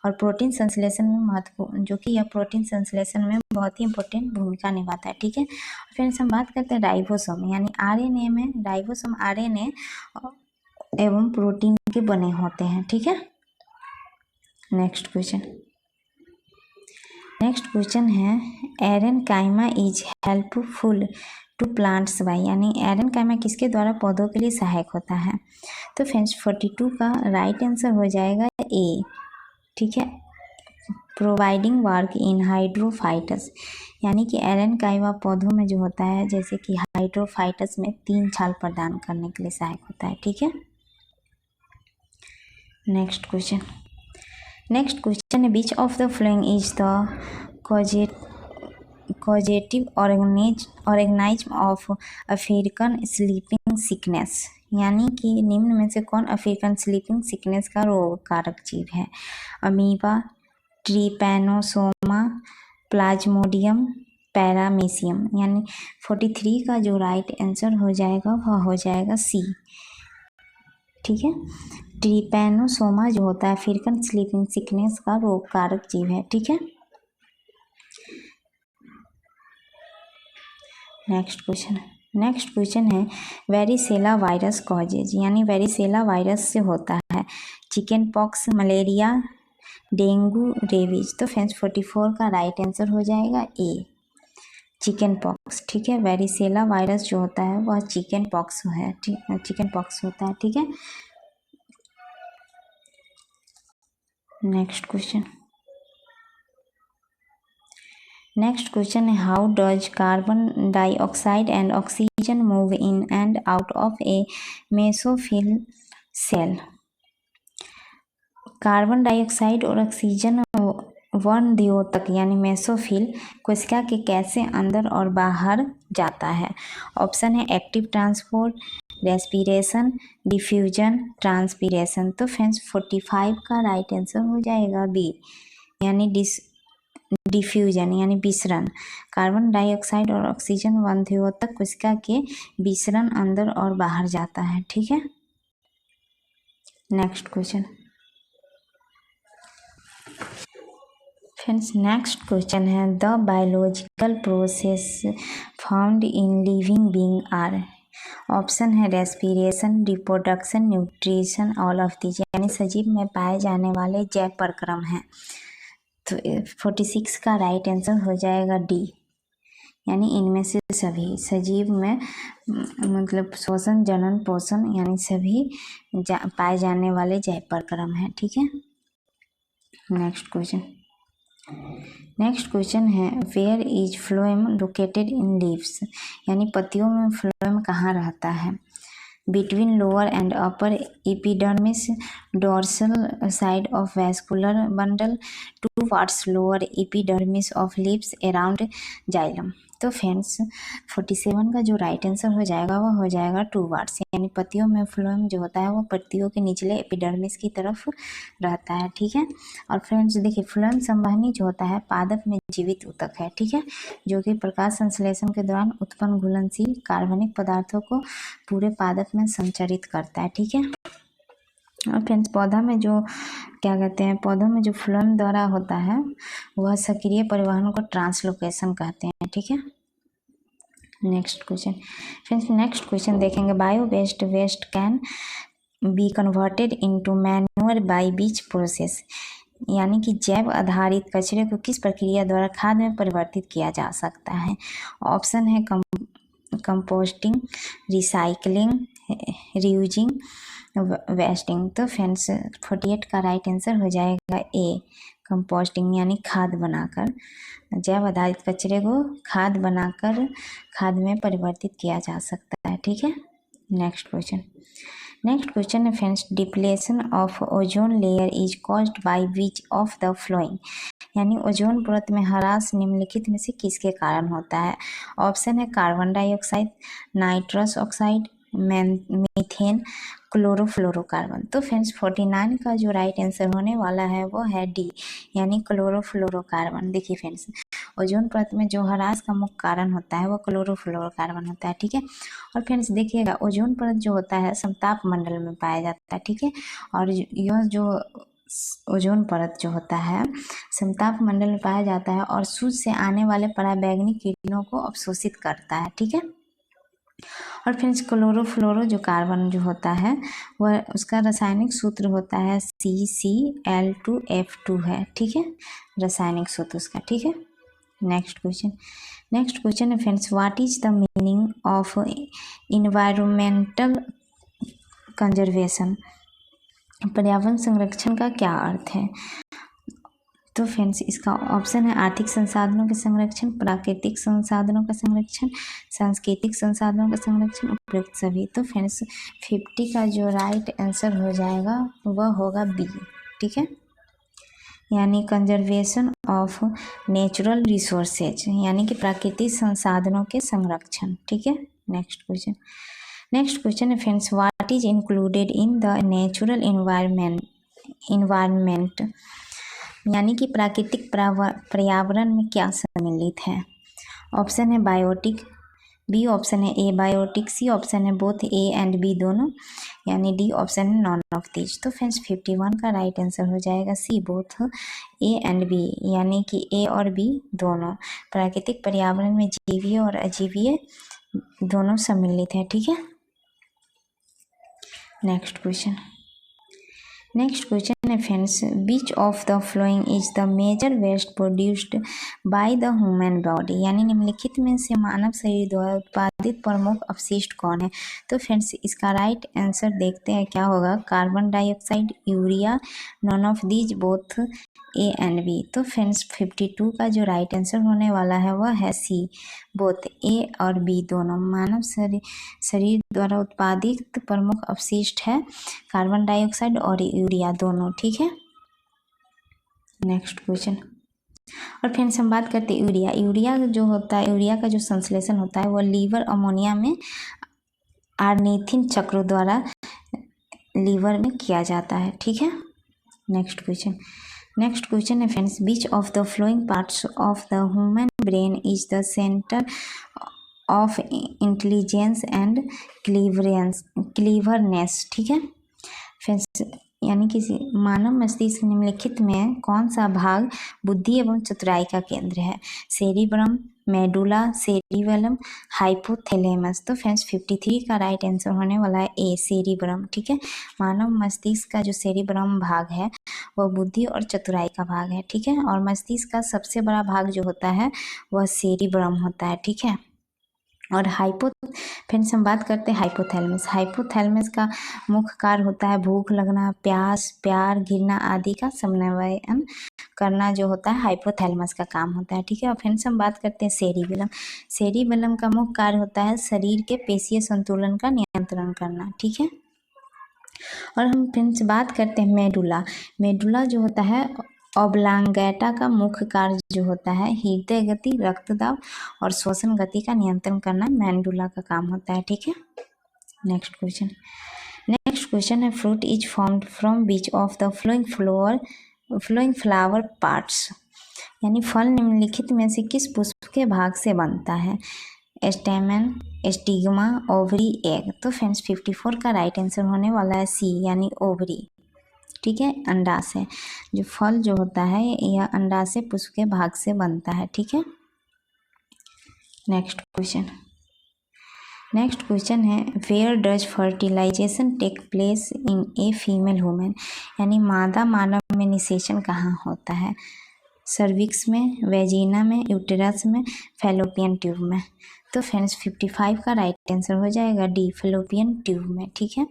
और प्रोटीन संश्लेषण में महत्वपूर्ण, जो कि यह प्रोटीन संश्लेषण में बहुत ही इंपॉर्टेंट भूमिका निभाता है, ठीक है। फ्रेंड्स हम बात करते हैं राइबोसोम, यानी आरएनए में राइबोसोम आरएनए एवं प्रोटीन के बने होते हैं, ठीक है। Next question is aerenchyma is helpful to plants by, यानी एरेनकाइमा किसके द्वारा पौधों के लिए सहायक होता है। तो फ्रेंड्स 42 का राइट आंसर हो जाएगा ए, ठीक है, प्रोवाइडिंग वर्क इन हाइड्रोफाइटस, यानी कि एरेनकाइमा पौधों में जो होता है जैसे कि हाइड्रोफाइटस में 3 छाल प्रदान करने के लिए सहायक होता है, ठीक है। नेक्स्ट क्वेश्चन है which of the following is the causative organism of African sleeping sickness, यानी कि निम्न में से कौन अफ्रीकन स्लीपिंग सिकनेस का रोग कारक जीव है? Amoeba, Trypanosoma, Plasmodium, paramecium. यानी 43 का जो राइट आंसर हो जाएगा वह हो जाएगा सी। ठीक है, ट्रिपैनोसोमा जो होता है अफ्रीकन स्लीपिंग सिकनेस का रोग कारक जीव है। ठीक है, नेक्स्ट क्वेश्चन है वेरिसेला वायरस कॉजेज, यानी वेरिसेला वायरस से होता है chicken pox, malaria, dengue, rabies. तो फ्रेंड्स 44 का राइट आंसर हो जाएगा ए, चिकन पॉक्स। ठीक है, वेरिसेला वायरस जो होता है वह चिकन पॉक्स है। चिकन पॉक्स होता है। ठीक है, नेक्स्ट क्वेश्चन है how does carbon dioxide and oxygen move in and out of a mesophyll cell? Carbon dioxide और ऑक्सीजन वर्णद्योतक यानी मेसोफिल कोशिका के कैसे अंदर और बाहर जाता है? ऑप्शन है active transport, respiration, diffusion, transpiration. तो फ्रेंड्स 45 का राइट आंसर हो जाएगा बी, यानी डिफ्यूजन यानी विसरण। कार्बन डाइऑक्साइड और ऑक्सीजन वर्णद्योतक कोशिका के विसरण अंदर और बाहर जाता है। ठीक है, next question friends, next question है the biological process found in living being are. Option है respiration, reproduction, nutrition, all of these. यानी सजीव में पाए जाने वाले जैव प्रक्रम हैं। तो 46 का राइट आंसर हो जाएगा डी, यानी इनमें से सभी सजीव में मतलब श्वसन, जनन, पोषण यानी सभी पाए जाने वाले जैव प्रक्रम हैं। ठीक है, नेक्स्ट क्वेश्चन है where is phloem located in leaves, यानी पत्तियों में फ्लोएम कहाँ रहता है? Between lower and upper epidermis, dorsal side of vascular bundle, towards lower epidermis of leaves, around xylem. तो फ्रेंड्स 47 का जो राइट आंसर हो जाएगा वो हो जाएगा टूवर्ड्स, यानी पत्तियों में फ्लोएम जो होता है वो पत्तियों के निचले एपिडर्मिस की तरफ रहता है। ठीक है, और फ्रेंड्स देखिए फ्लोएम संवहनी जो होता है पादप में जीवित ऊतक है। ठीक है, जो कि प्रकाश संश्लेषण के दौरान उत्पन्न घुलनशील कार्बनिक पदार्थों को पूरे पादप में संचरित करता है। ठीक है, और फ्रेंड्स पौधा में जो क्या कहते हैं, पौधों में जो फ्लोएम द्वारा होता है वह सक्रिय परिवहन को ट्रांसलोकेशन कहते हैं। ठीक है, next question friends, next question देखेंगे bio waste can be converted into manure by which process, यानी कि जैव आधारित कचरे को किस प्रक्रिया द्वारा खाद में परिवर्तित किया जा सकता है? ऑप्शन है कंपोस्टिंग, रिसाइकलिंग, रीयूजिंग, वेस्टिंग। तो फ्रेंड्स 48 का राइट आंसर हो जाएगा ए, कंपोस्टिंग, यानी खाद बनाकर जैव आधारित कचरे को खाद बनाकर खाद में परिवर्तित किया जा सकता है। ठीक है, नेक्स्ट क्वेश्चन है friends depletion of ozone layer is caused by which of the flowing, यानी ओजोन परत में ह्रास निम्नलिखित में से किसके कारण होता है? ऑप्शन है carbon dioxide, nitrous oxide, methane, chlorofluorocarbon. तो फ्रेंड्स 49 का जो राइट आंसर होने वाला है वो है डी, यानी क्लोरोफ्लोरोकार्बन। देखिए फ्रेंड्स ओजोन परत में जो ह्रास का मुख्य कारण होता है वो क्लोरोफ्लोरोकार्बन होता है। ठीक है, और फ्रेंड्स देखिएगा ओजोन परत जो होता है समताप मंडल में पाया जाता है। ठीक है, और यह जो ओजोन परत जो होता है समताप मंडल में पाया जाता है और सूर्य से आने वाले पराबैंगनी किरणों को अवशोषित करता है। ठीक है, और फ्रेंड्स क्लोरोफ्लोरो जो कार्बन जो होता है वह उसका रासायनिक सूत्र होता है CCl2F2 है। ठीक है, रासायनिक सूत्र उसका। ठीक है, नेक्स्ट क्वेश्चन है friends what is the meaning of environmental conservation, पर्यावरण संरक्षण का क्या अर्थ है? तो फ्रेंड्स इसका ऑप्शन है आर्थिक संसाधनों के संरक्षण, प्राकृतिक संसाधनों का संरक्षण, सांस्कृतिक संसाधनों का संरक्षण, उपयुक्त सभी। तो फ्रेंड्स 50 का जो राइट आंसर हो जाएगा वह होगा बी। ठीक है, यानी कंजर्वेशन ऑफ नेचुरल रिसोर्सेज, यानी कि प्राकृतिक संसाधनों के संरक्षण। ठीक है, नेक्स्ट नेक्स्ट क्वेश्चन है friends, what is included in the natural environment, यानी कि प्राकृतिक पर्यावरण में क्या सम्मिलित है। ऑप्शन है बायोटिक, बी ऑप्शन है ए बायोटिक, सी ऑप्शन है बोथ ए एंड बी दोनों, यानी डी ऑप्शन है नॉन ऑफ दीज। तो फ्रेंड्स 51 का राइट आंसर हो जाएगा C both A and B, यानी कि ए और बी दोनों प्राकृतिक पर्यावरण में जीवीय और अजीवीय दोनों सम्मिलित है। ठीक है। नेक्स्ट क्वेश्चन है friends, which of the following is the major waste produced by the human body, यानी निम्नलिखित में से मानव शरीर द्वारा उत्पादित प्रमुख अपशिष्ट कौन है। तो फ्रेंड्स इसका राइट आंसर देखते हैं क्या होगा, carbon dioxide, urea, none of these, both A and B. तो फ्रेंड्स 52 का जो राइट आंसर होने वाला है वह है सी, बोथ ए और बी दोनों मानव शरीर द्वारा उत्पादित प्रमुख अपशिष्ट है कार्बन डाइऑक्साइड और यूरिया दोनों। ठीक है। नेक्स्ट क्वेश्चन, और फ्रेंड्स हम बात करते हैं यूरिया जो होता है, यूरिया का जो संश्लेषण होता है वह लीवर अमोनिया में आर्निथिन चक्रों द्वारा लीवर में किया जाता है। ठीक है। नेक्स्ट क्वेश्चन है friends, which of the following parts of the human brain is the centre of intelligence and cleverness. ठीक है फ्रेंड्स, यानी कि मानव मस्तिष्क निम्नलिखित में कौन सा भाग बुद्धि एवं चतुराई का केंद्र है। Cerebrum, medulla, cerebellum, hypothalamus. तो फ्रेंड्स 53 का राइट आंसर होने वाला है ए, सेरिब्रम। ठीक है। मानव मस्तिष्क का जो सेरिब्रम भाग है वह बुद्धि और चतुराई का भाग है। ठीक है। और मस्तिष्क का सबसे बड़ा भाग जो होता है वह सेरिब्रम होता है। ठीक है। और फ्रेंड्स हम बात करते हैं हाइपोथैलेमस का मुख्य कार्य होता है भूख लगना, प्यास, प्यार, घृणा आदि का समन्वयन करना जो होता है हाइपोथैलेमस का काम होता है। ठीक है। और फ्रेंड्स हम बात करते हैं सेरिबेलम का मुख्य कार्य होता है शरीर के पेशीय संतुलन का नियंत्रण करना। ठीक है। और हम फ्रेंड्स बात करते हैं मेडुला जो होता है ऑब्लांगेटा का मुख्य कार्य जो होता है हृदय गति, रक्तदाब और श्वसन गति का नियंत्रण करना मेडुला का काम होता है। ठीक है। नेक्स्ट क्वेश्चन है, fruit is formed from beach of the flowing flower parts, यानी फल निम्नलिखित में से किस पुष्प के भाग से बनता है। स्टेमन, स्टिग्मा, ओवरी, एग। तो फ्रेंड्स 54 का राइट आंसर होने वाला है सी, यानी ओवरी। ठीक है। अंडा से जो फल जो होता है यह अंडा से पुष्प के भाग से बनता है। ठीक है। नेक्स्ट क्वेश्चन है, where does fertilisation take place in a female women, यानी मादा मानव में निषेचन कहाँ होता है। सर्विक्स में, वेजिना में, यूटेरस में, फैलोपियन ट्यूब में। तो फ्रेंड्स 55 का राइट आंसर हो जाएगा डी, फैलोपियन ट्यूब में। ठीक है।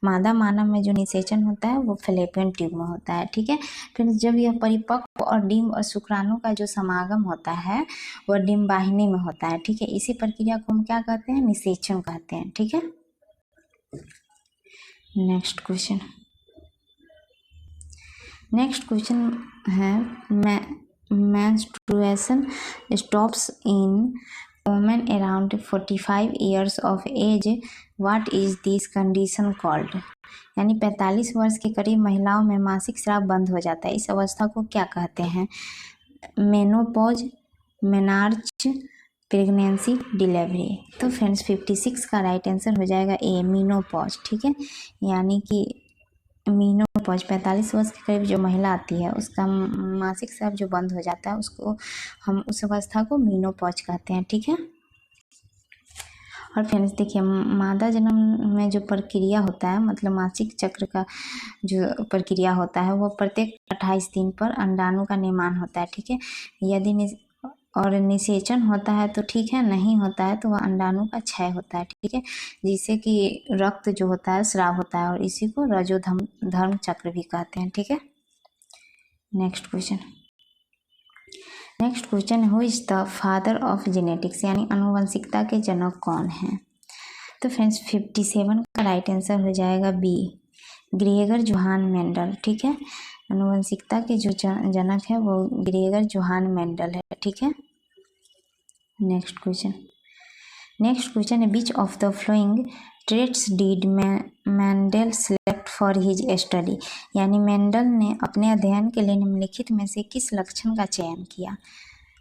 मादा मानव में जो निषेचन होता है वो फैलोपियन ट्यूब में होता है। ठीक है। फिर जब यह परिपक्व और डिम्ब और शुक्राणु का जो समागम होता है वह डिम्बाहिनी में होता है। ठीक है। इसी प्रक्रिया को हम क्या कहते हैं, निषेचन कहते हैं। ठीक है। नेक्स्ट क्वेश्चन है, menstruation stops in women around 45 years of age, what is this condition called, यानी 45 वर्ष के करीब महिलाओं में मासिक स्राव बंद हो जाता है। इस अवस्था को क्या कहते हैं। Menopause, menarche, pregnancy, delivery. तो फ्रेंड्स 56 का राइट आंसर हो जाएगा ए, मीनोपॉज। ठीक है। यानी कि मीनोपॉज 45 वर्ष के करीब जो महिला आती है उसका मासिक स्राव जो बंद हो जाता है उसको हम उस अवस्था को मीनोपॉज कहते हैं। ठीक है। और फ्रेंड्स देखिए, मादा जन्म में जो प्रक्रिया होता है, मतलब मासिक चक्र का जो प्रक्रिया होता है वो प्रत्येक 28 दिन पर अंडाणु का निर्माण होता है। ठीक है। यदि निषेचन होता है तो ठीक है, नहीं होता है तो वह अंडाणु का क्षय होता है। ठीक है। जिससे कि रक्त जो होता है स्राव होता है और इसी को रजोधर्म चक्र भी कहते हैं। ठीक है। Next question who is the father of genetics, यानी अनुवंशिकता के जनक कौन है। तो फ्रेंड्स 57 का राइट आंसर हो जाएगा बी, ग्रेगर जोहान मेंडल। ठीक है। अनुवंशिकता के जो जनक है वो ग्रेगर जोहान मेंडल है। ठीक है। नेक्स्ट क्वेश्चन है, which of the following traits did Mendel select for his study, यानी मेंडल ने अपने अध्ययन के लिए निम्नलिखित में से किस लक्षण का चयन किया।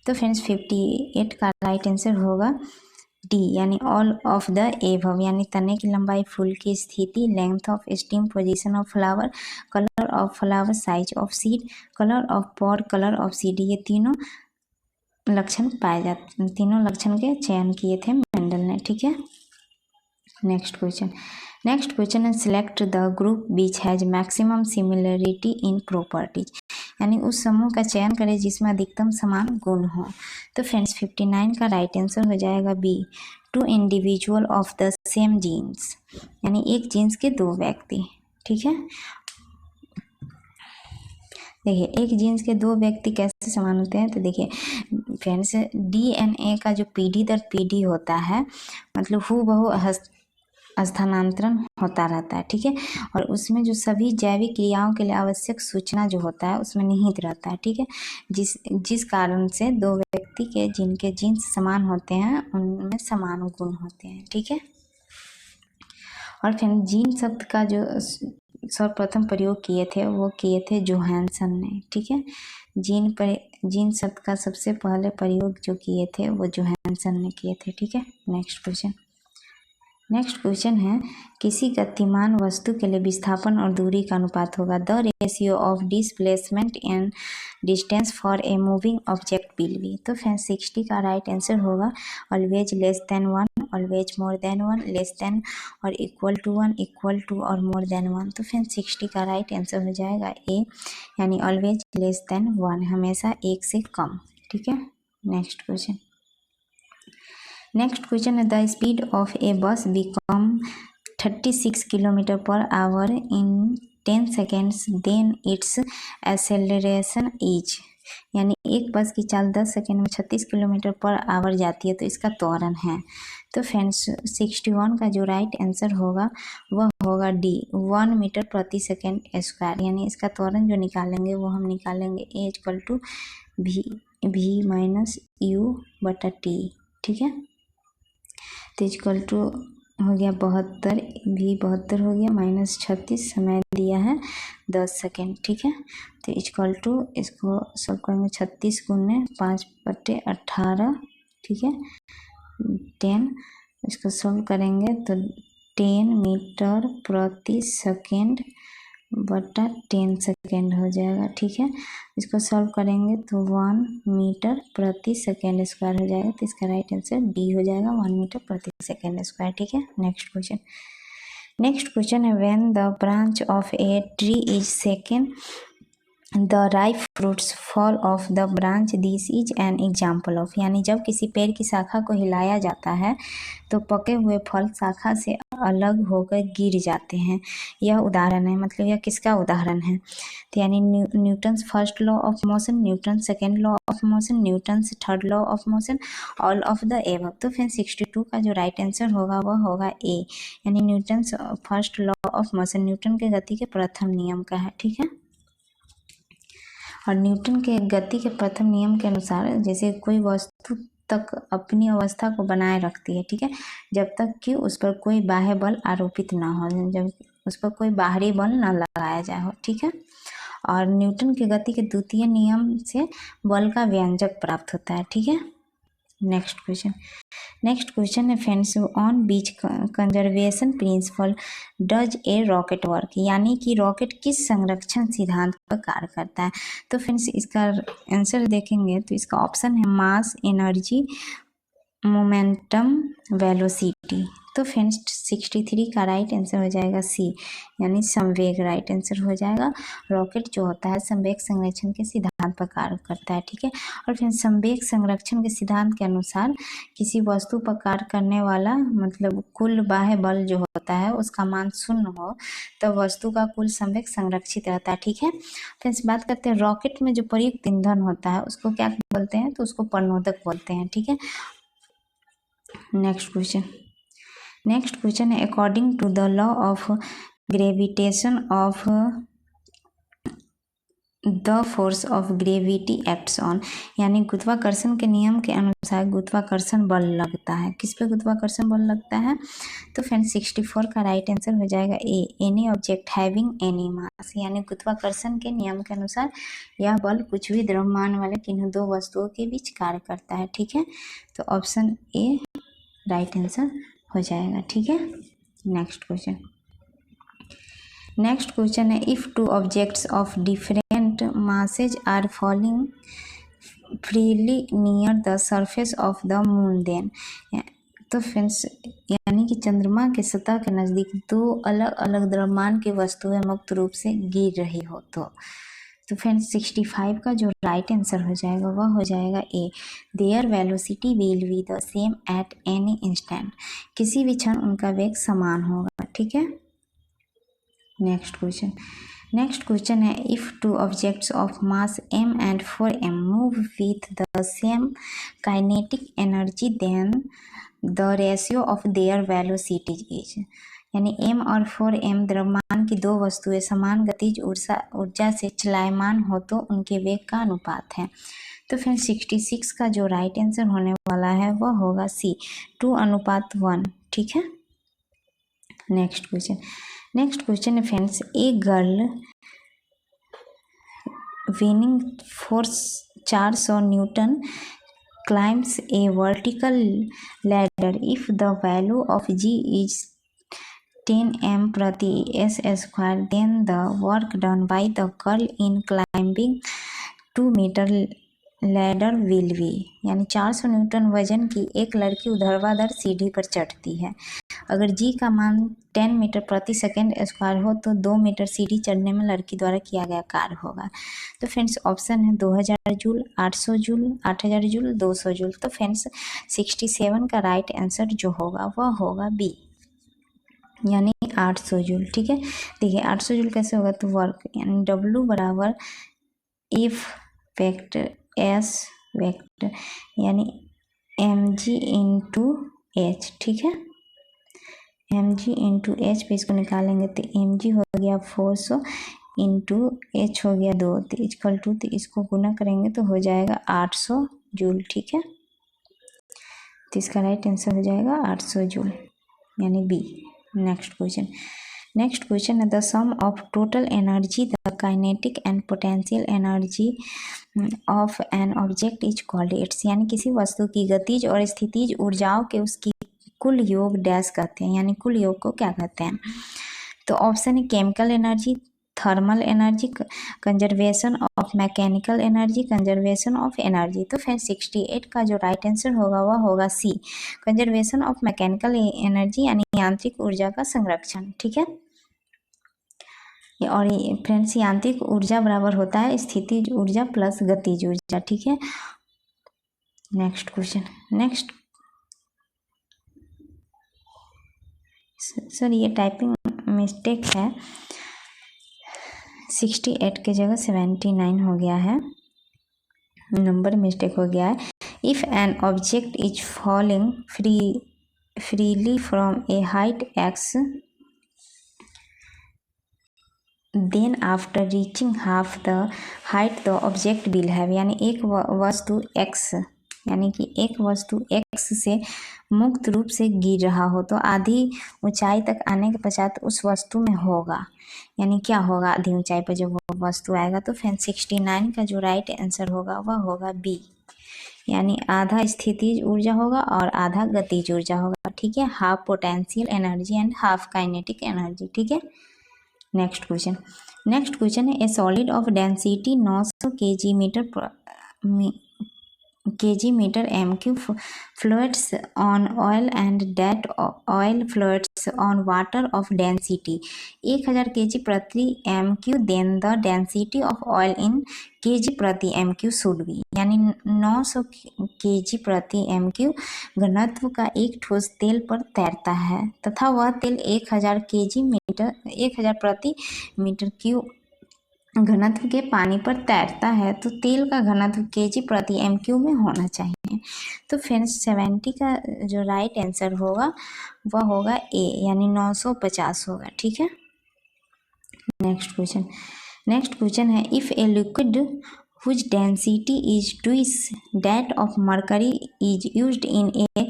तो फ्रेंड्स 58 का राइट आंसर होगा डी, यानी ऑल ऑफ द एबव, यानी तने की लंबाई, फूल की स्थिति, length of stem, position of flower, colour of flower, size of seed, colour of pod, colour of seed, ये तीनों लक्षण पाए जाते, तीनों लक्षण के चयन किए थे मेंडल ने। ठीक है, नेक्स्ट क्वेश्चन है select the group which has maximum similarity in properties, यानी उस समूह का चयन करें जिसमें अधिकतम समान गुण हो। तो फ्रेंड्स 59 का राइट आंसर हो जाएगा B, 2 individual of the same genes, यानी एक जीन्स के 2 व्यक्ति। ठीक है, देखिए एक जीन्स के 2 व्यक्ति कैसे समान होते हैं, तो देखिए फ्रेंड्स DNA का जो पीढ़ी दर पीढ़ी होता है, मतलब हूबहू स्थानांतरण होता रहता है। ठीक है, और उसमें जो सभी जैविक क्रियाओं के लिए आवश्यक सूचना जो होता है उसमें निहित रहता है। ठीक है, जिस कारण से 2 व्यक्ति के जिनके जीन्स समान होते हैं उनमें समान गुण होते हैं। ठीक है, और फिर जीन शब्द का जो सर्वप्रथम प्रयोग किए थे वो किए थे जोहानसन ने। ठीक है, जीन शब्द का सबसे पहले प्रयोग जो किए थे वो जोहानसन ने किए थे। ठीक है, नेक्स्ट क्वेश्चन है किसी गतिमान वस्तु के लिए विस्थापन और दूरी का अनुपात होगा the ratio of displacement and distance for a moving object will be. तो फिर 60 का राइट आंसर होगा always less than 1, always more than 1, less than और इक्वल टू 1, इक्वल टू और मोर देन 1। तो फिर 60 का राइट आंसर हो जाएगा ए, यानी ऑलवेज लेस देन 1, हमेशा 1 से कम। ठीक है, नेक्स्ट क्वेश्चन है the speed of a bus become 36 kilometre per hour in 10 seconds then its acceleration is, यानी एक बस की चाल 10 सेकेंड में 36 किलोमीटर पर आवर जाती है, तो इसका त्वरण है। तो फ्रेंड्स 61 का जो राइट आंसर होगा वह होगा डी, 1 मीटर प्रति सेकेंड स्क्वायर, यानी इसका त्वरण जो निकालेंगे वो हम निकालेंगे ए इक्वल टू भी माइनस यू बटा टी। ठीक है, तो इक्वल टू हो गया 72, भी 72 हो गया, माइनस 36, समय दिया है 10 सेकेंड। ठीक है, तो इक्वल टू इसको सब करेंगे 36 गुने 5/18। ठीक है, 10, इसको सॉल्व करेंगे तो 10 मीटर प्रति सेकेंड बटा 10 सेकेंड हो जाएगा। ठीक है, इसको सॉल्व करेंगे तो 1 मीटर प्रति सेकेंड स्क्वायर हो जाएगा, तो इसका राइट आंसर डी हो जाएगा, 1 मीटर प्रति सेकेंड स्क्वायर। ठीक है, नेक्स्ट क्वेश्चन है when the branch of a tree is second the ripe fruits fall of the branch this is an example of, यानी जब किसी पेड़ की शाखा को हिलाया जाता है तो पके हुए फल शाखा से अलग होकर गिर जाते हैं, यह उदाहरण है। मतलब यह किसका उदाहरण है, तो यानी Newton's first law of motion, Newton second law of motion, Newton's third law of motion, all of the above. तो फिर 62 का जो राइट आंसर होगा वह होगा ए, यानी Newton's first law of motion, Newton के गति के प्रथम नियम का है। ठीक है, और न्यूटन के गति के प्रथम नियम के अनुसार जैसे कोई वस्तु तक अपनी अवस्था को बनाए रखती है, ठीक है, जब तक कि उस पर कोई बाह्य बल आरोपित ना हो, जब उस पर कोई बाहरी बल ना लगाया जाए हो। ठीक है, और न्यूटन के गति के द्वितीय नियम से बल का व्यंजक प्राप्त होता है। ठीक है, नेक्स्ट क्वेश्चन है friends on which conservation principle does a rocket work, यानी कि रॉकेट किस संरक्षण सिद्धांत पर कार्य करता है। तो फ्रेंड्स इसका आंसर देखेंगे तो इसका ऑप्शन है मास, एनर्जी, मोमेंटम, वेलोसिटी। तो फ्रेंड्स 63 का राइट आंसर हो जाएगा सी, यानी संवेग राइट आंसर हो जाएगा। रॉकेट जो होता है संवेग संरक्षण के सिद्धांत पर कार्य करता है। ठीक है, और फिर संवेग संरक्षण के सिद्धांत के अनुसार किसी वस्तु पर कार्य करने वाला मतलब कुल बाह्य बल जो होता है उसका मान 0 हो तो वस्तु का कुल संवेग संरक्षित रहता है। ठीक है, फिर बात करते हैं रॉकेट में जो प्रयुक्त ईंधन होता है उसको क्या बोलते हैं, तो उसको प्रणोदक बोलते हैं। ठीक है, नेक्स्ट क्वेश्चन है according to the law of gravitation of the force of gravity acts on, यानी गुरुत्वाकर्षण के नियम के अनुसार गुरुत्वाकर्षण बल लगता है। किस पे गुरुत्वाकर्षण बल लगता है? तो फ्रेंड 64 का राइट आंसर हो जाएगा ए, एनी ऑब्जेक्ट हैविंग एनी मास, यानी गुरुत्वाकर्षण के नियम के अनुसार यह बल कुछ भी द्रव्यमान वाले किन्हीं दो वस्तुओं के बीच कार्य करता है। ठीक है, तो ऑप्शन ए राइट आंसर हो जाएगा। ठीक है, नेक्स्ट क्वेश्चन है, if two objects of different masses are falling freely near the surface of the moon then, तो फ्रेंड्स यानी कि चंद्रमा के सतह के नज़दीक दो अलग अलग द्रव्यमान की वस्तुएं मुक्त रूप से गिर रही हो तो फ्रेंड्स 65 का जो राइट आंसर हो जाएगा वह हो जाएगा A, their velocity will be the same at any instant, किसी भी क्षण उनका वेग समान होगा। ठीक है, नेक्स्ट क्वेश्चन है, if two objects of mass m and 4m move with the same kinetic energy then the ratio of their velocities is, यानी m और 4m द्रव्यमान की दो वस्तुएं समान गतिज ऊर्जा से चलायमान हो तो उनके वेग का अनुपात है। तो फिर 66 का जो राइट आंसर होने वाला है वह होगा सी, 2:1। ठीक है, नेक्स्ट क्वेश्चन है friends, a girl winning force 400 Newton climbs a vertical ladder if the value of g is 10 m प्रति s square, then the work done by the girl in climbing 2 meter ladder will be, यानी 400 Newton वजन की एक लड़की ऊर्ध्वाधर सीढ़ी पर चढ़ती है, अगर जी का मान 10 मीटर प्रति सेकेंड स्क्वायर हो तो 2 मीटर सीढ़ी चढ़ने में लड़की द्वारा किया गया कार्य होगा। तो फ्रेंड्स ऑप्शन है 2000 जूल, 800 जूल, 8000 जूल, 200 जूल। तो फ्रेंड्स 67 का राइट आंसर जो होगा वह होगा बी, यानी 800 जूल। ठीक है, देखिए 800 जूल कैसे होगा, तो वर्क यानी W बराबर एफ वेक्टर एस वेक्टर यानी mg इंटू एच। ठीक है, mg इंटू एच पे इसको निकालेंगे तो mg हो गया 400 इंटू एच हो गया 2, तो इक्वल टू, तो इसको गुना करेंगे तो हो जाएगा 800 जूल। ठीक है, तो इसका राइट आंसर हो जाएगा 800 जूल, यानी बी। नेक्स्ट क्वेश्चन है, the sum of total energy the kinetic and potential energy of an object is called its, यानी किसी वस्तु की गतिज और स्थितिज ऊर्जाओं के उसकी कुल योग डैश कहते हैं, यानी कुल योग को क्या कहते हैं। तो ऑप्शन है chemical energy, thermal energy, conservation of mechanical energy, conservation of energy. तो फिर 68 का जो राइट आंसर होगा वह होगा सी, कंजर्वेशन ऑफ मैकेनिकल एनर्जी, यानी यांत्रिक ऊर्जा का संरक्षण। ठीक है, और फ्रेंड्स यांत्रिक ऊर्जा बराबर होता है स्थितिज ऊर्जा प्लस गतिज ऊर्जा। ठीक है, नेक्स्ट सर ये टाइपिंग मिस्टेक है, 68 की जगह 79 हो गया है, नंबर मिस्टेक हो गया है। If an object is falling freely from a height x, then after reaching half the height the object will have, यानी एक वस्तु x, यानी कि एक वस्तु x से मुक्त रूप से गिर रहा हो तो आधी ऊंचाई तक आने के पश्चात उस वस्तु में होगा, यानी क्या होगा आधी ऊंचाई पर जब वो वस्तु आएगा। तो फिर 69 का जो राइट आंसर होगा वह होगा बी, यानी आधा स्थितिज ऊर्जा होगा और आधा गतिज ऊर्जा होगा। ठीक है, half potential energy and half kinetic energy. ठीक है, नेक्स्ट क्वेश्चन है, a solid of density 900 kg metre MQ floats on oil and that oil floats on water of density 1000 kg प्रति MQ, then the density of oil in kg प्रति MQ should be, यानी 900 kg प्रति MQ घनत्व का एक ठोस तेल पर तैरता है तथा वह तेल 1000 प्रति मीटर क्यूब घनत्व के पानी पर तैरता है, तो तेल का घनत्व kg प्रति MQ में होना चाहिए। तो फिर 70 का जो राइट आंसर होगा वह होगा ए, यानी 950 होगा। ठीक है, नेक्स्ट नेक्स्ट क्वेश्चन है if a liquid whose density is twice that of mercury is used in a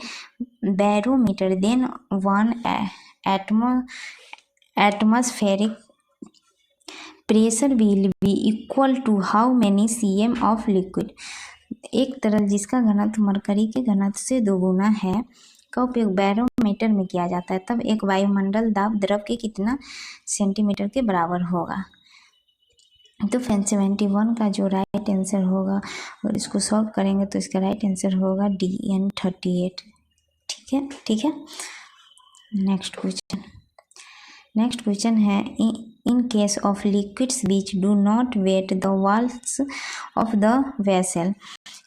barometer, then one atmospheric pressure will be equal to how many cm of liquid। एक तरल जिसका घनत्व mercury के घनत्व से दोगुना है का उपयोग बैरोमीटर में किया जाता है, तब एक वायुमंडल दाब द्रव के कितना सेंटीमीटर के बराबर होगा। तो फ्रेंड्स 71 का जो राइट आंसर होगा और इसको सॉल्व करेंगे तो इसका राइट आंसर होगा डी यानी 38। ठीक है। नेक्स्ट क्वेश्चन है in case of liquids which do not wet the walls of the vessel,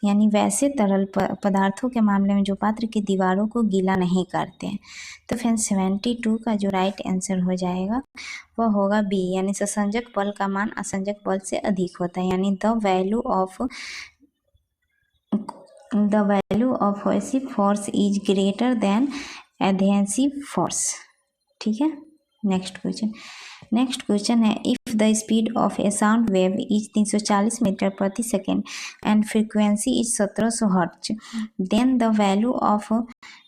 यानी वैसे तरल पदार्थों के मामले में जो पात्र की दीवारों को गीला नहीं करते हैं। तो फ्रेंड्स 72 का जो राइट आंसर हो जाएगा वह होगा बी, यानी संसंजक बल का मान असंजक बल से अधिक होता है, यानी the value of cohesive force is greater than adhesive force. ठीक है। नेक्स्ट क्वेश्चन है if the speed of a sound wave is 340 metre प्रति second and frequency is 1700 hertz, then the value of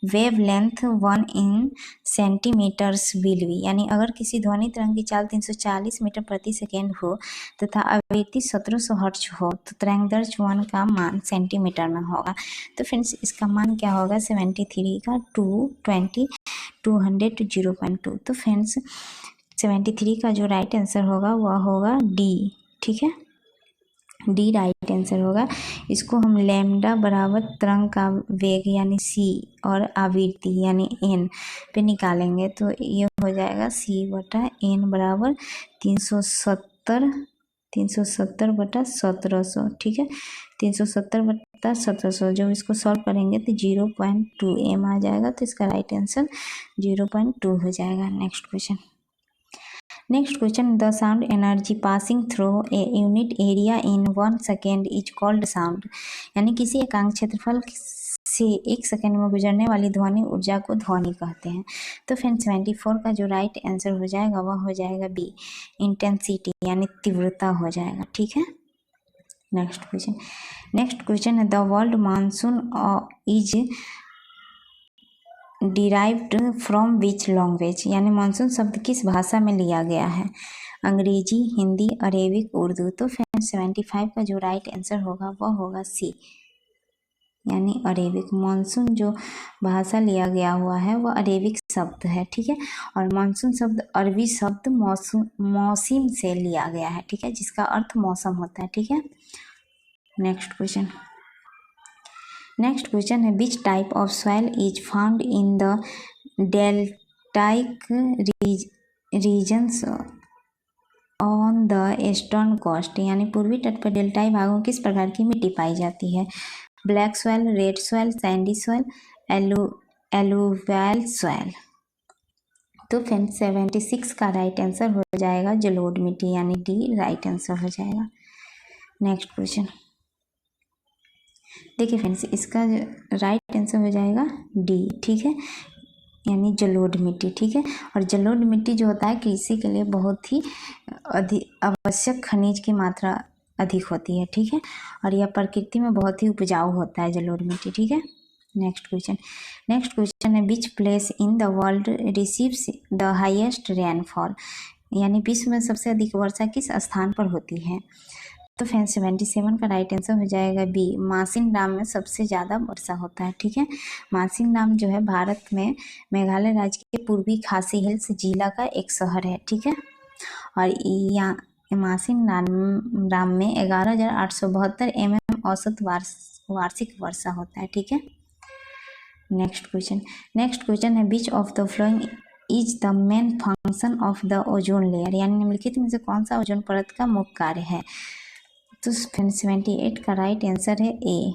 wavelength 1 in centimetres will be, यानी अगर किसी ध्वनि तरंग की चाल 340 मीटर प्रति सेकेंड हो तथा आवृत्ति 1700 हर्ट्ज हो तो तरंगदैर्घ्य 1 का मान सेंटीमीटर में होगा। तो फ्रेंड्स इसका मान क्या होगा 73 का 220 200 to 0.2। तो फ्रेंड्स 73 का जो राइट आंसर होगा वह होगा डी। ठीक है, डी राइट आंसर होगा। इसको हम लैम्डा बराबर तरंग का वेग यानी सी और आवृत्ति यानी एन पे निकालेंगे तो ये हो जाएगा सी बटा एन बराबर 370 बटा 1700। ठीक है, 370 बटा 1700 जो इसको सॉल्व करेंगे तो 0.2 एम आ जाएगा, तो इसका राइट आंसर 0.2 हो जाएगा। Next question the sound energy passing through a unit area in 1 second is called sound, यानी किसी एकांक क्षेत्रफल से 1 सेकेंड में गुजरने वाली ध्वनि ऊर्जा को ध्वनि कहते हैं। तो फ्रेंड्स 74 का जो राइट आंसर हो जाएगा वह हो जाएगा बी, इंटेंसिटी यानी तीव्रता हो जाएगा। ठीक है। नेक्स्ट क्वेश्चन है the word monsoon is derived from which language, यानी मानसून शब्द किस भाषा में लिया गया है, अंग्रेजी, हिंदी, अरेबिक, उर्दू। तो फ्रेंड्स 75 का जो राइट आंसर होगा वह होगा सी, यानी अरेबिक। मानसून जो भाषा लिया गया हुआ है वह अरेबिक शब्द है। ठीक है, और मानसून शब्द अरबी शब्द मौसम से लिया गया है। ठीक है, जिसका अर्थ मौसम होता है। ठीक है। नेक्स्ट क्वेश्चन है which type of soil is found in the deltaic regions on the eastern coast, यानी पूर्वी तट पर डेल्टाई भागों किस प्रकार की मिट्टी पाई जाती है, black soil, red soil, Sandy soil, alluvial soil. तो फ्रेंड्स 76 का राइट आंसर हो जाएगा जलोढ़ मिट्टी, यानी डी राइट आंसर हो जाएगा। नेक्स्ट क्वेश्चन देखिए फ्रेंड्स, इसका राइट आंसर हो जाएगा डी। ठीक है, यानी जलोढ़ मिट्टी। ठीक है, और जलोढ़ मिट्टी जो होता है कृषि के लिए बहुत ही आवश्यक खनिज की मात्रा अधिक होती है। ठीक है, और यह प्रकृति में बहुत ही उपजाऊ होता है जलोढ़ मिट्टी। ठीक है। नेक्स्ट क्वेश्चन है which place in the world receives the highest rainfall, यानी विश्व में सबसे अधिक वर्षा किस स्थान पर होती है। तो फ्रेंड्स 77 का राइट आंसर हो जाएगा बी, मासिनराम में सबसे ज़्यादा वर्षा होता है। ठीक है, मासिनराम जो है भारत में मेघालय राज्य के पूर्वी खासी हिल्स जिला का एक शहर है। ठीक है, और यहाँ मासिनराम में 11,872 mm औसत वार्षिक वर्षा होता है। ठीक है। नेक्स्ट क्वेश्चन है which of the following is the main function of the ozone layer, यानी निम्नलिखित में से कौन सा ओजोन परत का मुख्य कार्य है। तो 78 का राइट आंसर है A,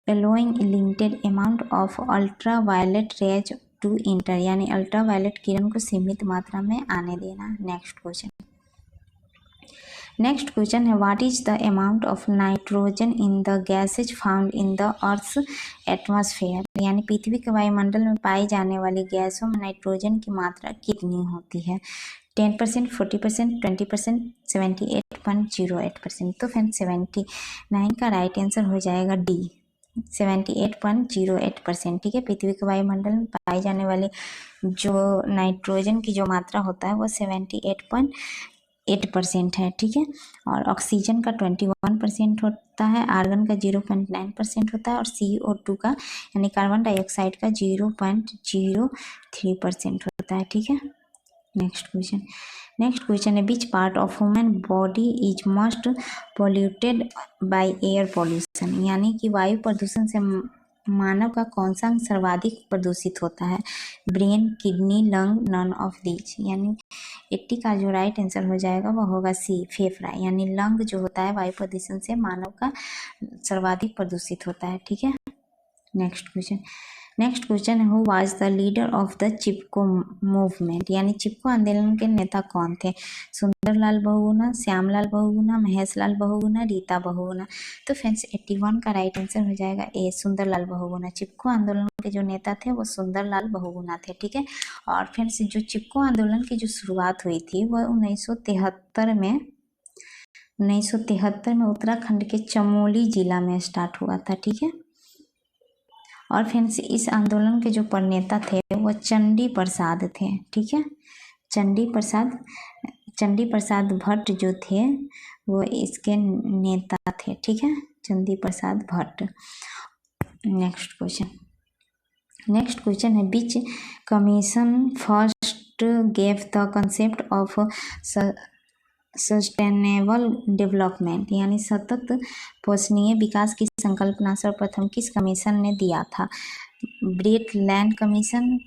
allowing limited amount of ultraviolet rays to enter, यानी अल्ट्रा वायलेट किरण को सीमित मात्रा में आने देना। नेक्स्ट क्वेश्चन है what is the amount of nitrogen in the gases found in the earth's atmosphere, यानी पृथ्वी के वायुमंडल में पाई जाने वाली गैसों में नाइट्रोजन की मात्रा कितनी होती है। 10%, 40%, 20%, 78.08%। तो फ्रेंड्स 79 का राइट आंसर हो जाएगा डी, 78.08%। ठीक है, पृथ्वी के वायुमंडल में पाए जाने वाले जो नाइट्रोजन की जो मात्रा होता है वो 78.8% है। ठीक है, और ऑक्सीजन का 21% होता है, आर्गन का 0.9% होता है, और CO2 का यानी कार्बन डाइऑक्साइड का 0.03% होता है। ठीक है, नेक्स्ट क्वेश्चन है which part of human body is most polluted by air pollution, यानी कि वायु प्रदूषण से मानव का कौन सा अंग सर्वाधिक प्रदूषित होता है? Brain, kidney, lung, none of these. यानी 80 का जो राइट आंसर हो जाएगा वो होगा सी, फेफड़ा, यानी लंग जो होता है वायु प्रदूषण से मानव का सर्वाधिक प्रदूषित होता है। ठीक है, नेक्स्ट क्वेश्चन है who was the leader of the Chipko movement, यानी चिपको आंदोलन के नेता कौन थे? सुंदरलाल बहुगुणा, श्यामलाल बहुगुणा, महेशलाल बहुगुणा, रीता बहुगुणा। तो फ्रेंड्स 81 का राइट आंसर हो जाएगा ए, सुंदरलाल बहुगुणा। चिपको आंदोलन के जो नेता थे वो सुंदरलाल बहुगुणा थे। ठीक है, और फ्रेंड्स जो चिपको आंदोलन की जो शुरुआत हुई थी वह 1973 में उत्तराखंड के चमोली जिला में स्टार्ट हुआ था। ठीक है, और फ्रेंड्स इस आंदोलन के जो प्रणेता थे वो चंडी प्रसाद थे। ठीक है, चंडी प्रसाद भट्ट जो थे वो इसके नेता थे। ठीक है, चंडी प्रसाद भट्ट। नेक्स्ट क्वेश्चन है which commission first gave the concept of sustainable development, यानी सतत पोषणीय विकास की संकल्पना सर्वप्रथम किस कमीशन ने दिया था? Brundtland commission,